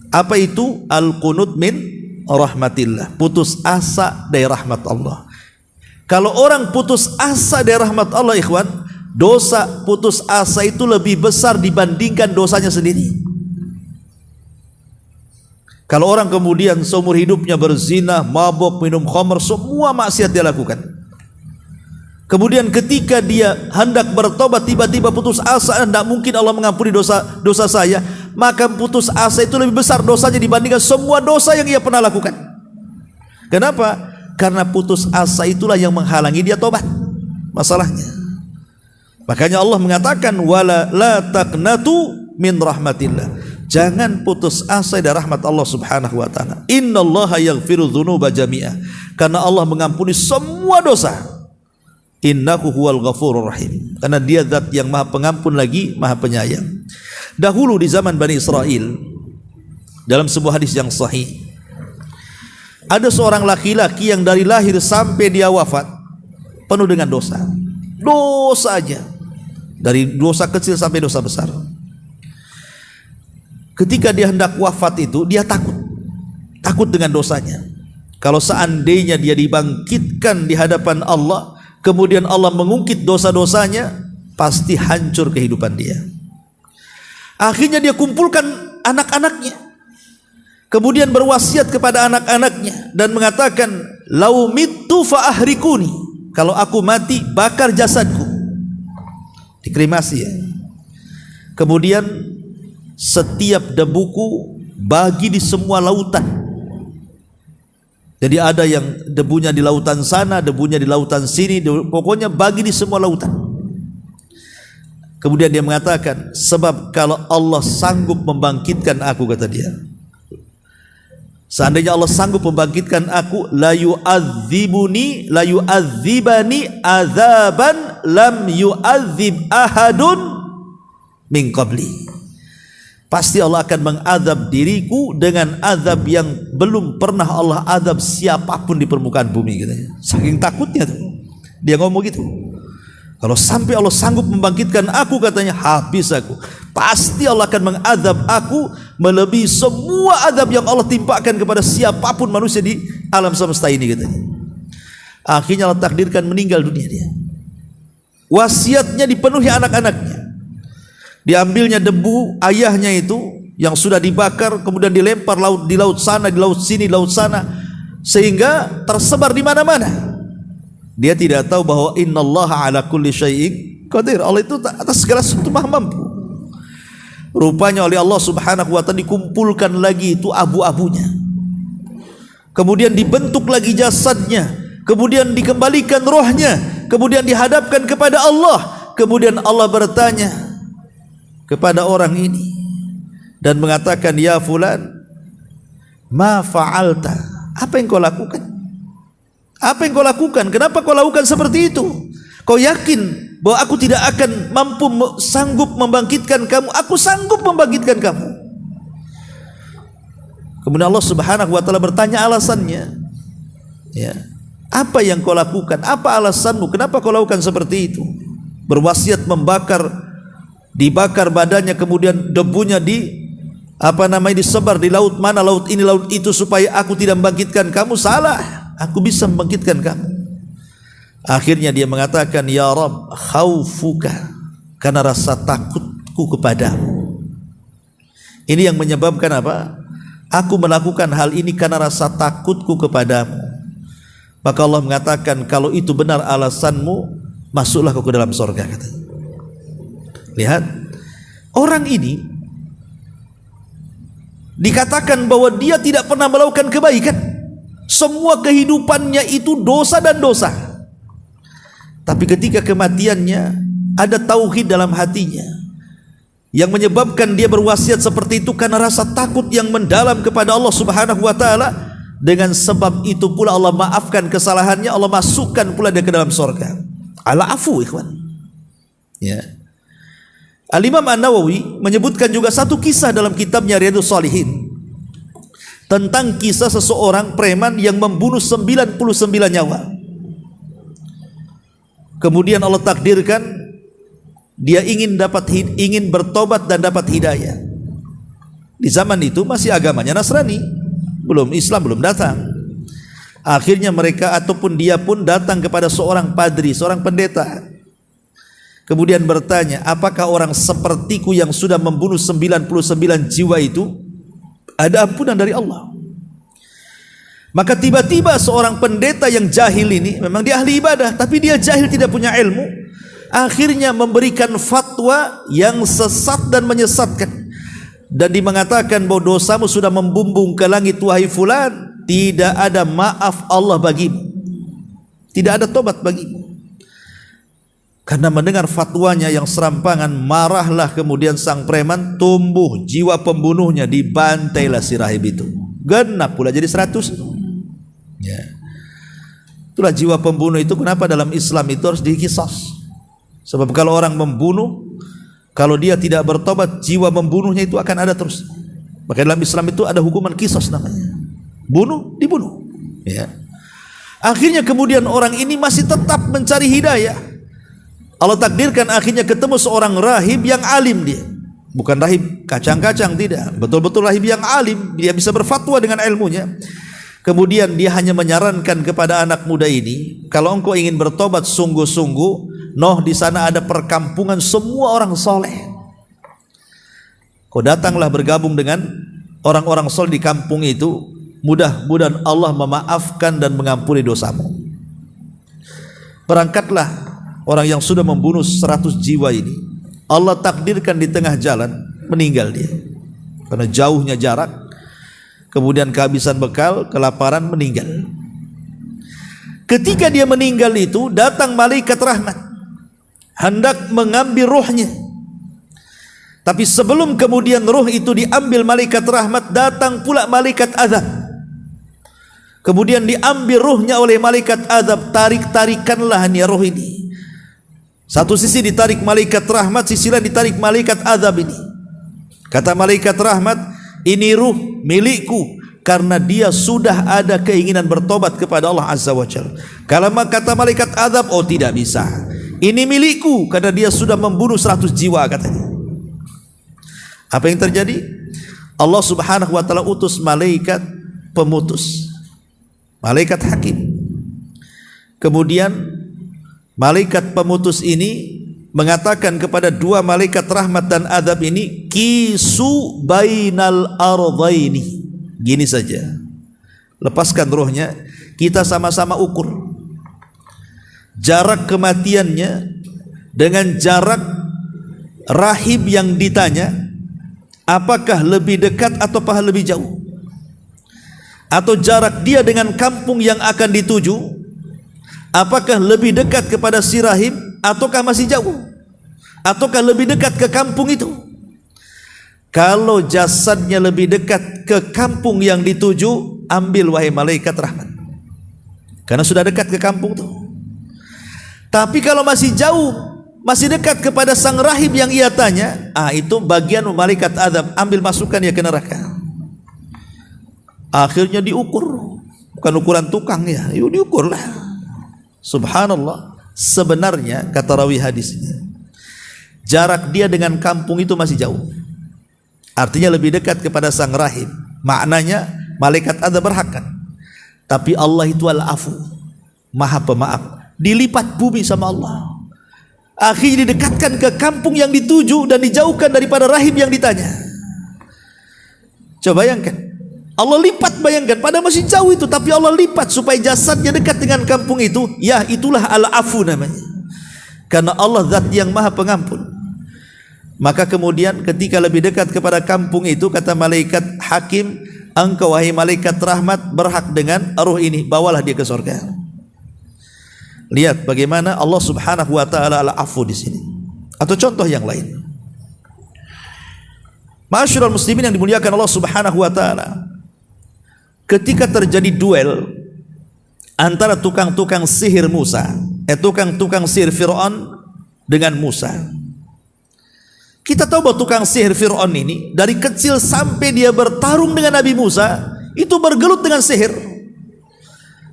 Apa itu? Al-qunut min rahmatillah, putus asa dari rahmat Allah. Kalau orang putus asa dari rahmat Allah, ikhwan, dosa putus asa itu lebih besar dibandingkan dosanya sendiri. Kalau orang kemudian seumur hidupnya berzina, mabuk, minum khamr, semua maksiat dia lakukan, kemudian ketika dia hendak bertobat tiba-tiba putus asa, tidak mungkin Allah mengampuni dosa saya, maka putus asa itu lebih besar dosanya dibandingkan semua dosa yang ia pernah lakukan. Kenapa? Karena putus asa itulah yang menghalangi dia tobat. Masalahnya. Makanya Allah mengatakan wala la taqnatu min rahmatillah. Jangan putus asa dari rahmat Allah Subhanahu wa taala. Innallaha yaghfiru dzunuba jami'a. Karena Allah mengampuni semua dosa. Innahu huwal ghafurur rahim. Karena dia zat yang maha pengampun lagi maha penyayang. Dahulu di zaman Bani Israel, dalam sebuah hadis yang sahih, ada seorang laki-laki yang dari lahir sampai dia wafat penuh dengan dosa. dosa aja, dari dosa kecil sampai dosa besar. Ketika dia hendak wafat itu, dia takut dengan dosanya. Kalau seandainya dia dibangkitkan di hadapan Allah, kemudian Allah mengungkit dosa-dosanya, pasti hancur kehidupan dia. Akhirnya dia kumpulkan anak-anaknya, kemudian berwasiat kepada anak-anaknya dan mengatakan, lau mittu fa ahrikuni, kalau aku mati bakar jasadku, dikremasi ya. Kemudian setiap debuku bagi di semua lautan. Jadi ada yang debunya di lautan sana, debunya di lautan sini, pokoknya bagi di semua lautan. Kemudian dia mengatakan, sebab kalau Allah sanggup membangkitkan aku, kata dia, seandainya Allah sanggup membangkitkan aku, la yu'adzibani azaban lam yu'adzib ahadun min qabli. Pasti Allah akan mengazab diriku dengan azab yang belum pernah Allah azab siapapun di permukaan bumi, katanya. Saking takutnya tuh dia ngomong gitu. Kalau sampai Allah sanggup membangkitkan aku, katanya, habis aku. Pasti Allah akan mengazab aku melebihi semua azab yang Allah timpakan kepada siapapun manusia di alam semesta ini, katanya. Akhirnya Allah takdirkan meninggal dunia dia. Wasiatnya dipenuhi anak-anaknya. Diambilnya debu ayahnya itu yang sudah dibakar, kemudian dilempar di laut sana, di laut sini, di laut sana, sehingga tersebar di mana-mana. Dia tidak tahu bahwa innallaha ala kulli syai'in qadir. Allah itu atas segala sesuatu maha mampu. Rupanya oleh Allah Subhanahu wa ta'ala dikumpulkan lagi itu abu-abunya. Kemudian dibentuk lagi jasadnya, kemudian dikembalikan rohnya, kemudian dihadapkan kepada Allah. Kemudian Allah bertanya kepada orang ini dan mengatakan, ya fulan, ma fa'alta, apa yang kau lakukan? Apa yang kau lakukan? Kenapa kau lakukan seperti itu? Kau yakin bahwa aku tidak akan sanggup membangkitkan kamu? Aku sanggup membangkitkan kamu. Kemudian Allah Subhanahu wa ta'ala bertanya alasannya, ya, apa yang kau lakukan? Apa alasanmu? Kenapa kau lakukan seperti itu? Berwasiat dibakar badannya, kemudian debunya disebar di laut mana, laut ini, laut itu, supaya aku tidak membangkitkan kamu. Salah, aku bisa membangkitkan kamu. Akhirnya dia mengatakan, ya Rabb, khaufuka, karena rasa takutku kepadamu. Ini yang menyebabkan apa? Aku melakukan hal ini karena rasa takutku kepadamu. Maka Allah mengatakan, kalau itu benar alasanmu, masuklah kau ke dalam surga, katanya. Lihat, orang ini dikatakan bahwa dia tidak pernah melakukan kebaikan. Semua kehidupannya itu dosa dan dosa. Tapi ketika kematiannya, ada tauhid dalam hatinya yang menyebabkan dia berwasiat seperti itu karena rasa takut yang mendalam kepada Allah Subhanahu wa ta'ala. Dengan sebab itu pula Allah maafkan kesalahannya, Allah masukkan pula dia ke dalam surga. Ala afu, ikhwan. Ya. Al-Imam An-Nawawi menyebutkan juga satu kisah dalam kitabnya Riyadhus Shalihin tentang kisah seseorang preman yang membunuh 99 nyawa. Kemudian Allah takdirkan dia ingin bertobat dan dapat hidayah. Di zaman itu masih agamanya Nasrani, Islam belum datang. Akhirnya mereka ataupun dia pun datang kepada seorang padri, seorang pendeta. Kemudian bertanya, apakah orang sepertiku yang sudah membunuh 99 jiwa itu ada ampunan dari Allah? Maka tiba-tiba seorang pendeta yang jahil ini, memang dia ahli ibadah, tapi dia jahil, tidak punya ilmu, akhirnya memberikan fatwa yang sesat dan menyesatkan. Dan dia mengatakan bahwa dosamu sudah membumbung ke langit, wahai fulan, tidak ada maaf Allah bagimu, tidak ada tobat bagimu. Karena mendengar fatwanya yang serampangan, marahlah kemudian sang preman, tumbuh jiwa pembunuhnya, dibantailah si rahib itu. Genap pula jadi 100. Ya. Itulah jiwa pembunuh itu, kenapa dalam Islam itu harus diqisas. Sebab kalau orang membunuh, kalau dia tidak bertobat, jiwa membunuhnya itu akan ada terus. Maka dalam Islam itu ada hukuman qisas namanya. Bunuh, dibunuh. Ya. Akhirnya kemudian orang ini masih tetap mencari hidayah. Allah takdirkan akhirnya ketemu seorang rahib yang alim dia. Bukan rahib kacang-kacang, tidak. Betul-betul rahib yang alim, dia bisa berfatwa dengan ilmunya. Kemudian dia hanya menyarankan kepada anak muda ini, kalau engkau ingin bertobat sungguh-sungguh, di sana ada perkampungan semua orang soleh. Kau datanglah bergabung dengan orang-orang soleh di kampung itu, mudah-mudahan Allah memaafkan dan mengampuni dosamu. Berangkatlah orang yang sudah membunuh 100 jiwa ini. Allah takdirkan di tengah jalan meninggal dia karena jauhnya jarak, kemudian kehabisan bekal, kelaparan, meninggal. Ketika dia meninggal itu, datang malaikat rahmat hendak mengambil ruhnya. Tapi sebelum kemudian ruh itu diambil malaikat rahmat, datang pula malaikat azab. Kemudian diambil ruhnya oleh malaikat azab, tarik-tarikanlah nih ruh ini. Satu sisi ditarik malaikat rahmat, sisi lain ditarik malaikat azab ini. Kata malaikat rahmat, ini ruh milikku karena dia sudah ada keinginan bertobat kepada Allah Azza wa Jalla. Kalau kata malaikat azab, oh tidak bisa, ini milikku karena dia sudah membunuh 100 jiwa katanya. Apa yang terjadi? Allah Subhanahu wa taala utus malaikat pemutus, malaikat hakim. Kemudian malaikat pemutus ini mengatakan kepada dua malaikat rahmat dan azab ini, kisu bainal ardaini. Gini saja, lepaskan rohnya, kita sama-sama ukur jarak kematiannya dengan jarak rahib yang ditanya. Apakah lebih dekat ataukah lebih jauh? Atau jarak dia dengan kampung yang akan dituju, apakah lebih dekat kepada si rahib ataukah masih jauh? Ataukah lebih dekat ke kampung itu? Kalau jasadnya lebih dekat ke kampung yang dituju, ambil wahai malaikat rahmat, karena sudah dekat ke kampung itu. Tapi kalau masih jauh, masih dekat kepada sang rahib yang ia tanya, itu bagian malaikat azab, ambil masukkan dia ke neraka. Akhirnya diukur, bukan ukuran tukang ya, diukurlah. Subhanallah, sebenarnya kata rawi hadisnya, jarak dia dengan kampung itu masih jauh. Artinya lebih dekat kepada sang rahib. Maknanya malaikat azab berhak. Tapi Allah itu al-afu, maha pemaaf. Dilipat bumi sama Allah. Akhirnya didekatkan ke kampung yang dituju dan dijauhkan daripada rahib yang ditanya. Coba bayangkan, Allah lipat, bayangkan, pada masih jauh itu, tapi Allah lipat supaya jasadnya dekat dengan kampung itu. Ya, itulah al-afu namanya, karena Allah zat yang maha pengampun. Maka kemudian ketika lebih dekat kepada kampung itu, kata malaikat hakim, engkau wahai malaikat rahmat berhak dengan ruh ini, bawalah dia ke surga. Lihat bagaimana Allah Subhanahu wa taala al-afu di sini. Atau contoh yang lain. Ma'asyiral muslimin yang dimuliakan Allah Subhanahu wa taala. Ketika terjadi duel antara tukang-tukang sihir Musa, tukang-tukang sihir Fir'aun dengan Musa. Kita tahu bahwa tukang sihir Fir'aun ini dari kecil sampai dia bertarung dengan Nabi Musa, itu bergelut dengan sihir.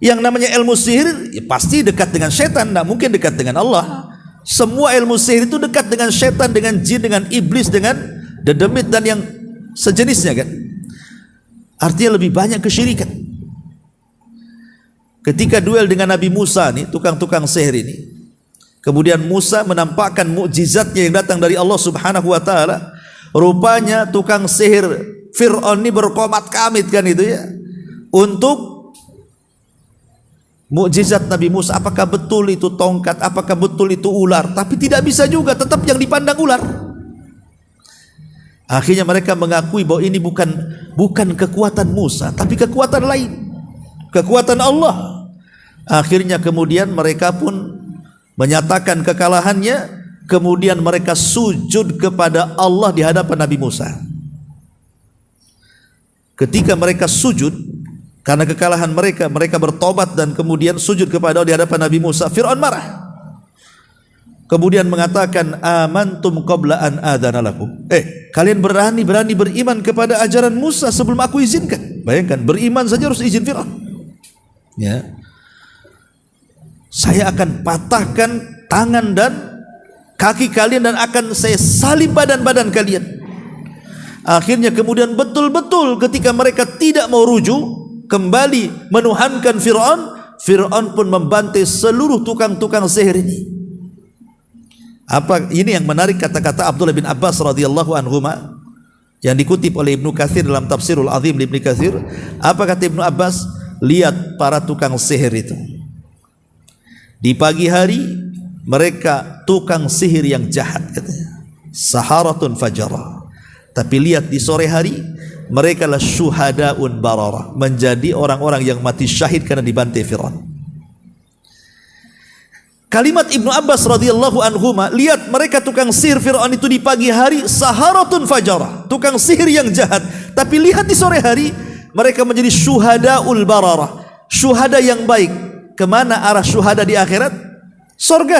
Yang namanya ilmu sihir ya pasti dekat dengan setan, tidak mungkin dekat dengan Allah. Semua ilmu sihir itu dekat dengan setan, dengan jin, dengan iblis, dengan dedemit dan yang sejenisnya kan. Artinya lebih banyak kesyirikan. Ketika duel dengan Nabi Musa nih, tukang-tukang sihir ini, kemudian Musa menampakkan mukjizatnya yang datang dari Allah Subhanahu wa taala. Rupanya tukang sihir Fir'aun ini berkomat-kamit kan itu ya, untuk mukjizat Nabi Musa. Apakah betul itu tongkat, apakah betul itu ular? Tapi tidak bisa juga, tetap yang dipandang ular. Akhirnya mereka mengakui bahwa ini bukan kekuatan Musa, tapi kekuatan lain, kekuatan Allah. Akhirnya kemudian mereka pun menyatakan kekalahannya. Kemudian mereka sujud kepada Allah di hadapan Nabi Musa. Ketika mereka sujud karena kekalahan mereka, mereka bertobat dan kemudian sujud kepada Allah di hadapan Nabi Musa. Fir'aun marah, kemudian mengatakan, amantum qabla an adzana lakum. Kalian berani beriman kepada ajaran Musa sebelum aku izinkan. Bayangkan, beriman saja harus izin Fir'aun ya. Saya akan patahkan tangan dan kaki kalian dan akan saya salib badan-badan kalian. Akhirnya kemudian betul-betul ketika mereka tidak mau rujuk kembali menuhankan Fir'aun, Fir'aun pun membantai seluruh tukang-tukang sihir ini. Apa ini yang menarik kata-kata Abdullah bin Abbas radhiyallahu anhuma yang dikutip oleh Ibnu Katsir dalam Tafsirul Azim Ibnu Katsir. Apa kata Ibnu Abbas? Lihat para tukang sihir itu. Di pagi hari mereka tukang sihir yang jahat katanya. Saharatun fajara. Tapi lihat di sore hari mereka lah syuhadaun barara, menjadi orang-orang yang mati syahid karena dibantai Fir'aun. Kalimat Ibnu Abbas radhiyallahu anhuma, lihat mereka tukang sihir Fir'aun itu di pagi hari saharatun fajara, tukang sihir yang jahat. Tapi lihat di sore hari mereka menjadi syuhadaul barara, syuhada yang baik. Kemana arah syuhada di akhirat? Surga.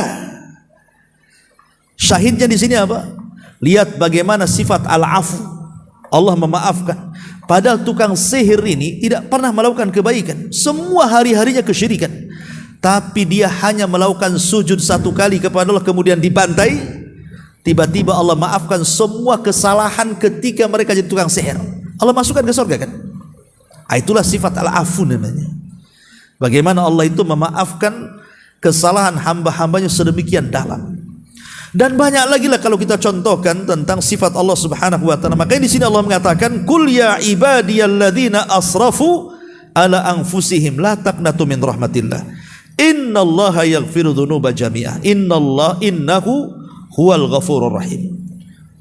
Syahidnya di sini apa? Lihat bagaimana sifat al-afu, Allah memaafkan. Padahal tukang sihir ini tidak pernah melakukan kebaikan, semua hari-harinya kesyirikan. Tapi dia hanya melakukan sujud satu kali kepada Allah kemudian dibantai. Tiba-tiba Allah maafkan semua kesalahan ketika mereka jadi tukang sihir. Allah masukkan ke surga kan? Itulah sifat al-afu namanya. Bagaimana Allah itu memaafkan kesalahan hamba-hambanya sedemikian dalam. Dan banyak lagi lah kalau kita contohkan tentang sifat Allah Subhanahu wa taala. Makanya di sini Allah mengatakan, "Qul ya ibadiyalladzina asrafu ala anfusihim la taqnatu min rahmatillah. Innallaha yaghfiru dzunuba jami'ah. Innahu huwal ghafurur rahim."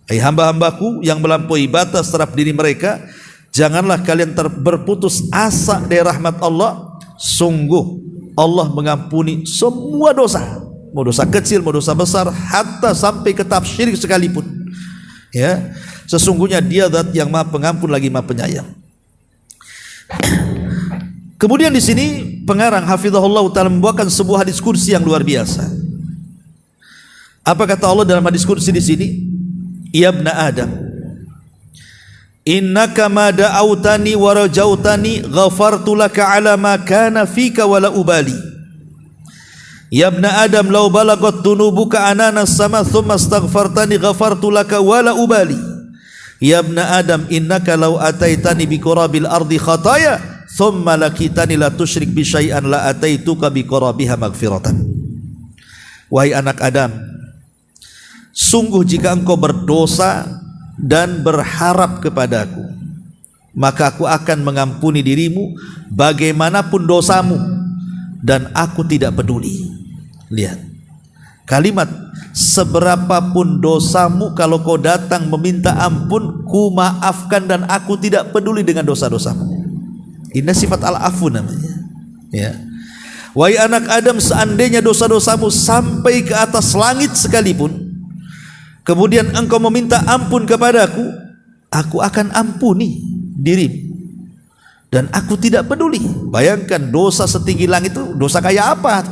Hai hamba-hambaku yang melampaui batas terhadap diri mereka, janganlah kalian berputus asa dari rahmat Allah. Sungguh Allah mengampuni semua dosa, mau dosa kecil, mau dosa besar, hatta sampai ke tahap syirik sekalipun. Ya, sesungguhnya Dia Zat yang Maha Pengampun lagi Maha Penyayang. Kemudian di sini pengarang hafizahullah taala membawakan sebuah hadis kursi yang luar biasa. Apa kata Allah dalam hadis kursi di sini? Ya ibna Adam, innaka ma da'autani wa rajautani ghafartu laka ala ma kana fika wa la ubali. Ya ibna Adam law balagat dunubuka anana sama thumma astaghfartani ghafartu laka wa la ubali. Ya ibna Adam innaka law ataitani bi qurabil ardi khataya thumma lakitani la tusyrik bi syai'an la ataituka bi qurabiha maghfiratan. Wahai anak Adam, sungguh jika engkau berdosa dan berharap kepadaku, maka aku akan mengampuni dirimu bagaimanapun dosamu, dan aku tidak peduli. Lihat kalimat, seberapapun dosamu, kalau kau datang meminta ampun, ku maafkan dan aku tidak peduli dengan dosa-dosamu. Ini sifat al-afu namanya. Ya. Wahai anak Adam, seandainya dosa-dosamu sampai ke atas langit sekalipun, kemudian engkau meminta ampun kepadaku, aku akan ampuni dirimu dan aku tidak peduli. Bayangkan dosa setinggi langit itu dosa kayak apa?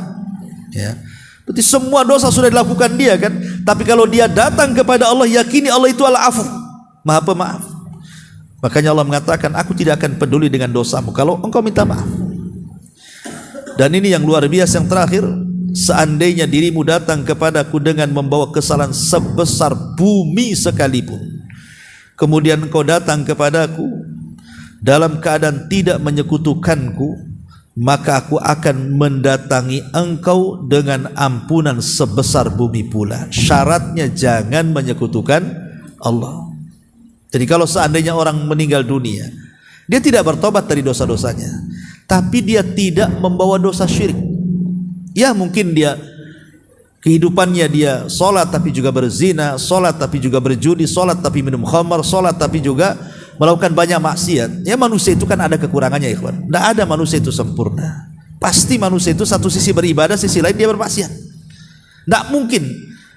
Ya. Berarti semua dosa sudah dilakukan dia kan. Tapi kalau dia datang kepada Allah, yakini Allah itu al-afu, Maha Pemaaf. Makanya Allah mengatakan, aku tidak akan peduli dengan dosamu kalau engkau minta maaf. Dan ini yang luar biasa yang terakhir, seandainya dirimu datang kepadaku dengan membawa kesalahan sebesar bumi sekalipun, kemudian engkau datang kepadaku dalam keadaan tidak menyekutukanku, maka aku akan mendatangi engkau dengan ampunan sebesar bumi pula. Syaratnya jangan menyekutukan Allah. Jadi kalau seandainya orang meninggal dunia, dia tidak bertobat dari dosa-dosanya, tapi dia tidak membawa dosa syirik. Ya mungkin dia kehidupannya dia sholat tapi juga berzina, sholat tapi juga berjudi, sholat tapi minum khamar, sholat tapi juga melakukan banyak maksiat. Ya manusia itu kan ada kekurangannya ikhwan. Tidak ada manusia itu sempurna. Pasti manusia itu satu sisi beribadah, sisi lain dia bermaksiat. Tidak mungkin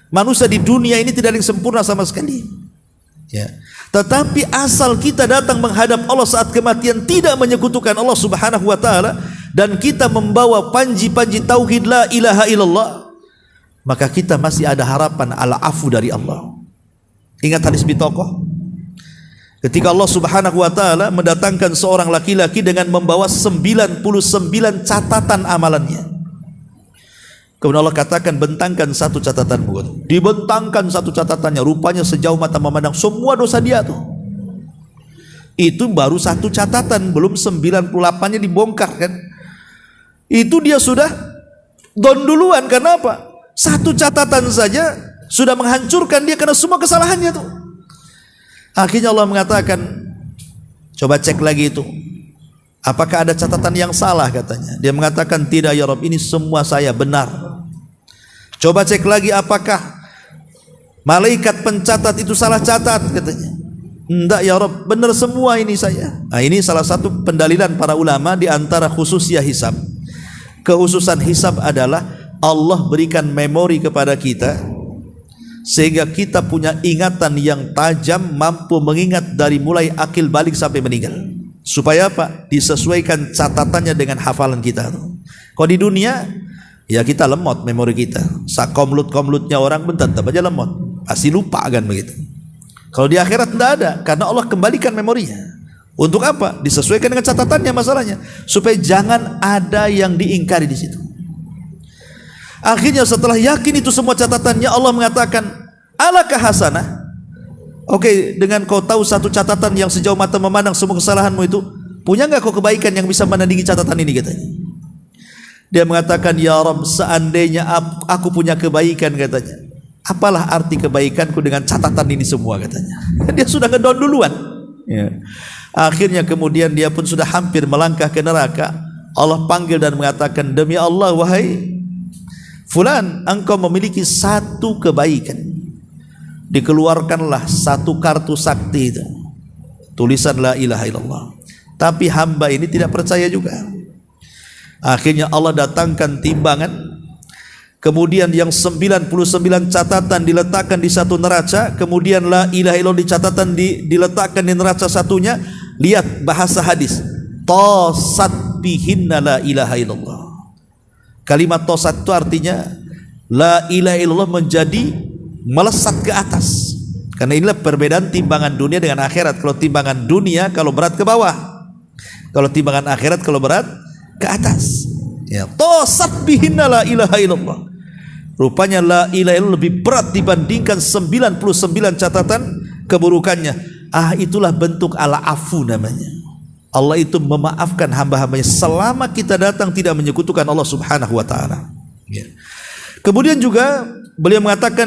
manusia di dunia ini tidak ada yang sempurna sama sekali. Ya. Tetapi asal kita datang menghadap Allah saat kematian tidak menyekutukan Allah Subhanahu wa taala, dan kita membawa panji-panji tauhid la ilaha illallah, maka kita masih ada harapan al-afu dari Allah. Ingat hadis Bitokoh, ketika Allah Subhanahu wa taala mendatangkan seorang laki-laki dengan membawa 99 catatan amalannya. Kemudian Allah katakan, bentangkan satu catatanmu. Dibentangkan satu catatannya, rupanya sejauh mata memandang semua dosa dia tuh. Itu baru satu catatan, belum 98-nya dibongkar kan. Itu dia sudah down duluan. Karena apa? Satu catatan saja sudah menghancurkan dia karena semua kesalahannya tuh. Akhirnya Allah mengatakan, coba cek lagi itu, apakah ada catatan yang salah katanya. Dia mengatakan, tidak ya Rabb, ini semua saya benar. Coba cek lagi, apakah malaikat pencatat itu salah catat katanya. Enggak ya Rabb, benar semua ini saya. Nah, ini salah satu pendalilan para ulama di antara khususnya hisab. Kekhususan hisab adalah Allah berikan memori kepada kita sehingga kita punya ingatan yang tajam, mampu mengingat dari mulai akil balik sampai meninggal. Supaya apa? Disesuaikan catatannya dengan hafalan kita. Kalau di dunia, ya kita lemot memori kita. Sakomlut-komlutnya orang bentar aja lemot, pasti lupa kan begitu. Kalau di akhirat tidak ada, karena Allah kembalikan memorinya. Untuk apa? Disesuaikan dengan catatannya masalahnya, supaya jangan ada yang diingkari di situ. Akhirnya setelah yakin itu semua catatannya, Allah mengatakan, alakah hasanah? Oke, dengan kau tahu satu catatan yang sejauh mata memandang semua kesalahanmu itu, punya enggak kau kebaikan yang bisa menandingi catatan ini katanya. Dia mengatakan, ya Rabb, seandainya aku punya kebaikan katanya, apalah arti kebaikanku dengan catatan ini semua katanya. Dia sudah ngedown duluan ya. Akhirnya kemudian dia pun sudah hampir melangkah ke neraka. Allah panggil dan mengatakan, demi Allah wahai fulan, engkau memiliki satu kebaikan. Dikeluarkanlah satu kartu sakti itu, tulisan la ilaha illallah. Tapi hamba ini tidak percaya juga. Akhirnya Allah datangkan timbangan, kemudian yang 99 catatan diletakkan di satu neraca, kemudian la ilaha illallah diletakkan di neraca satunya. Lihat bahasa hadis, tosat bihinna la ilaha illallah. Kalimat tosat itu artinya la ilaha illallah menjadi melesat ke atas. Karena inilah perbedaan timbangan dunia dengan akhirat. Kalau timbangan dunia kalau berat ke bawah, kalau timbangan akhirat kalau berat ke atas ya. Tosat bihinna la ilaha illallah. Rupanya la ilaha illallah lebih berat dibandingkan 99 catatan keburukannya. Itulah bentuk al-afu namanya. Allah itu memaafkan hamba-hambanya selama kita datang tidak menyekutukan Allah subhanahu wa ta'ala ya. Kemudian juga beliau mengatakan,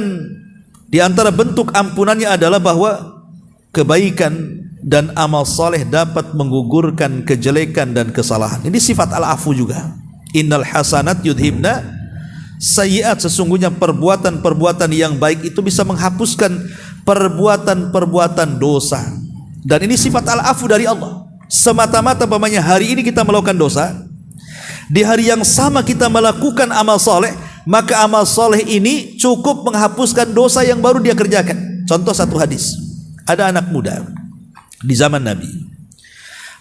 di antara bentuk ampunannya adalah bahwa kebaikan dan amal saleh dapat menggugurkan kejelekan dan kesalahan. Ini sifat al-afu juga. Innal hasanat yudhibna sayyi'at. Sesungguhnya perbuatan-perbuatan yang baik itu bisa menghapuskan perbuatan-perbuatan dosa. Dan ini sifat al-afu dari Allah. Semata-mata umpamanya hari ini kita melakukan dosa, di hari yang sama kita melakukan amal saleh, maka amal soleh ini cukup menghapuskan dosa yang baru dia kerjakan. Contoh satu hadis, ada anak muda di zaman Nabi.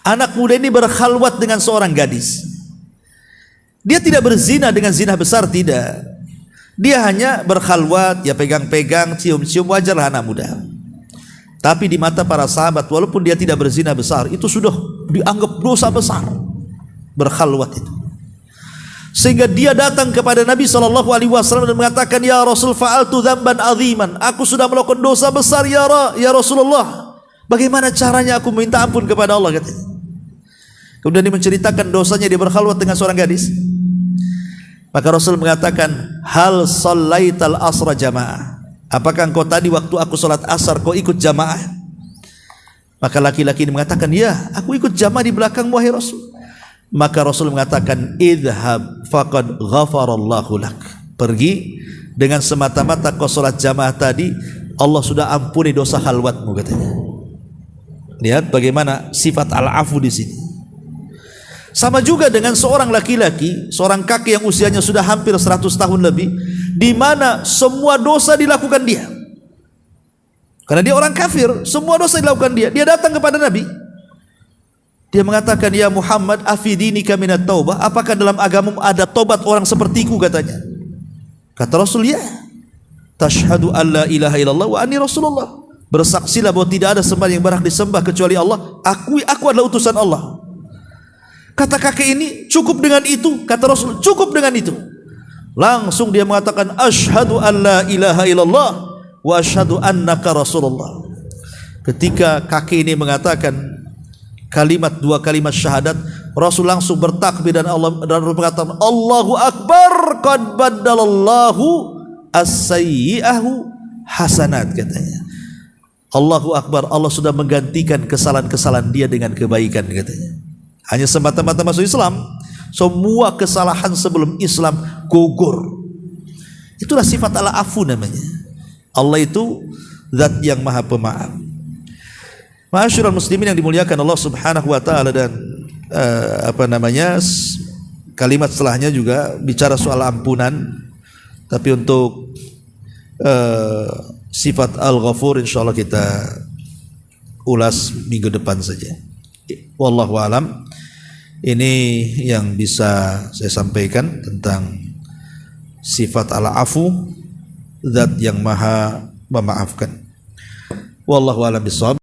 Anak muda ini berkhalwat dengan seorang gadis. Dia tidak berzina dengan zina besar, tidak. Dia hanya berkhalwat, ya pegang-pegang, cium-cium, wajarlah anak muda. Tapi di mata para sahabat, walaupun dia tidak berzina besar, itu sudah dianggap dosa besar berkhalwat itu. Sehingga dia datang kepada Nabi SAW dan mengatakan, ya Rasul, fa'altu dzamban aziman. Aku sudah melakukan dosa besar ya Rasulullah. Bagaimana caranya aku minta ampun kepada Allah katanya. Kemudian dia menceritakan dosanya dia berkhalwat dengan seorang gadis. Maka Rasul mengatakan, hal shallaital asra jamaah. Apakah engkau tadi waktu aku salat asar kau ikut jamaah? Maka laki-laki ini mengatakan, ya, aku ikut jamaah di belakangmu wahai Rasul. Maka Rasul mengatakan, idhab faqad ghafarallahu lak. Pergi, dengan semata-mata kau salat jamaah tadi, Allah sudah ampuni dosa khalwatmu katanya. Lihat bagaimana sifat al-afu di sini. Sama juga dengan seorang laki-laki, seorang kakek yang usianya sudah hampir 100 tahun lebih, di mana semua dosa dilakukan dia. Karena dia orang kafir, semua dosa dilakukan dia. Dia datang kepada Nabi. Dia mengatakan, ya Muhammad, afidinika minat taubah. Apakah dalam agamamu ada tobat orang sepertiku katanya. Kata Rasul, ya. Tashhadu an la ilaha illallah wa anni Rasulullah. Bersaksilah bahwa tidak ada sembahan yang berhak disembah kecuali Allah. Aku adalah utusan Allah. Kata kakek ini, cukup dengan itu. Kata Rasul, cukup dengan itu. langsung dia mengatakan asyhadu an la ilaha illallah wa asyhadu annaka rasulullah. Ketika kakek ini mengatakan dua kalimat syahadat, Rasul langsung bertakbir dan Rasul mengatakan Allahu akbar qad baddalallahu as-sayyi'ahu hasanat, katanya. Allahu akbar, Allah sudah menggantikan kesalahan-kesalahan dia dengan kebaikan, katanya. Hanya semata-mata masuk Islam, semua kesalahan sebelum Islam gugur. Itulah sifat al-afu namanya. Allah itu zat yang maha pemaaf. Ma'asyiral muslimin yang dimuliakan Allah Subhanahu wa taala, dan kalimat setelahnya juga bicara soal ampunan, tapi untuk sifat Al-Ghafur insyaallah kita ulas minggu depan saja. Wallahu alam. Ini yang bisa saya sampaikan tentang sifat Al-Afu, zat yang maha memaafkan. Wallahu a'lam bishawab.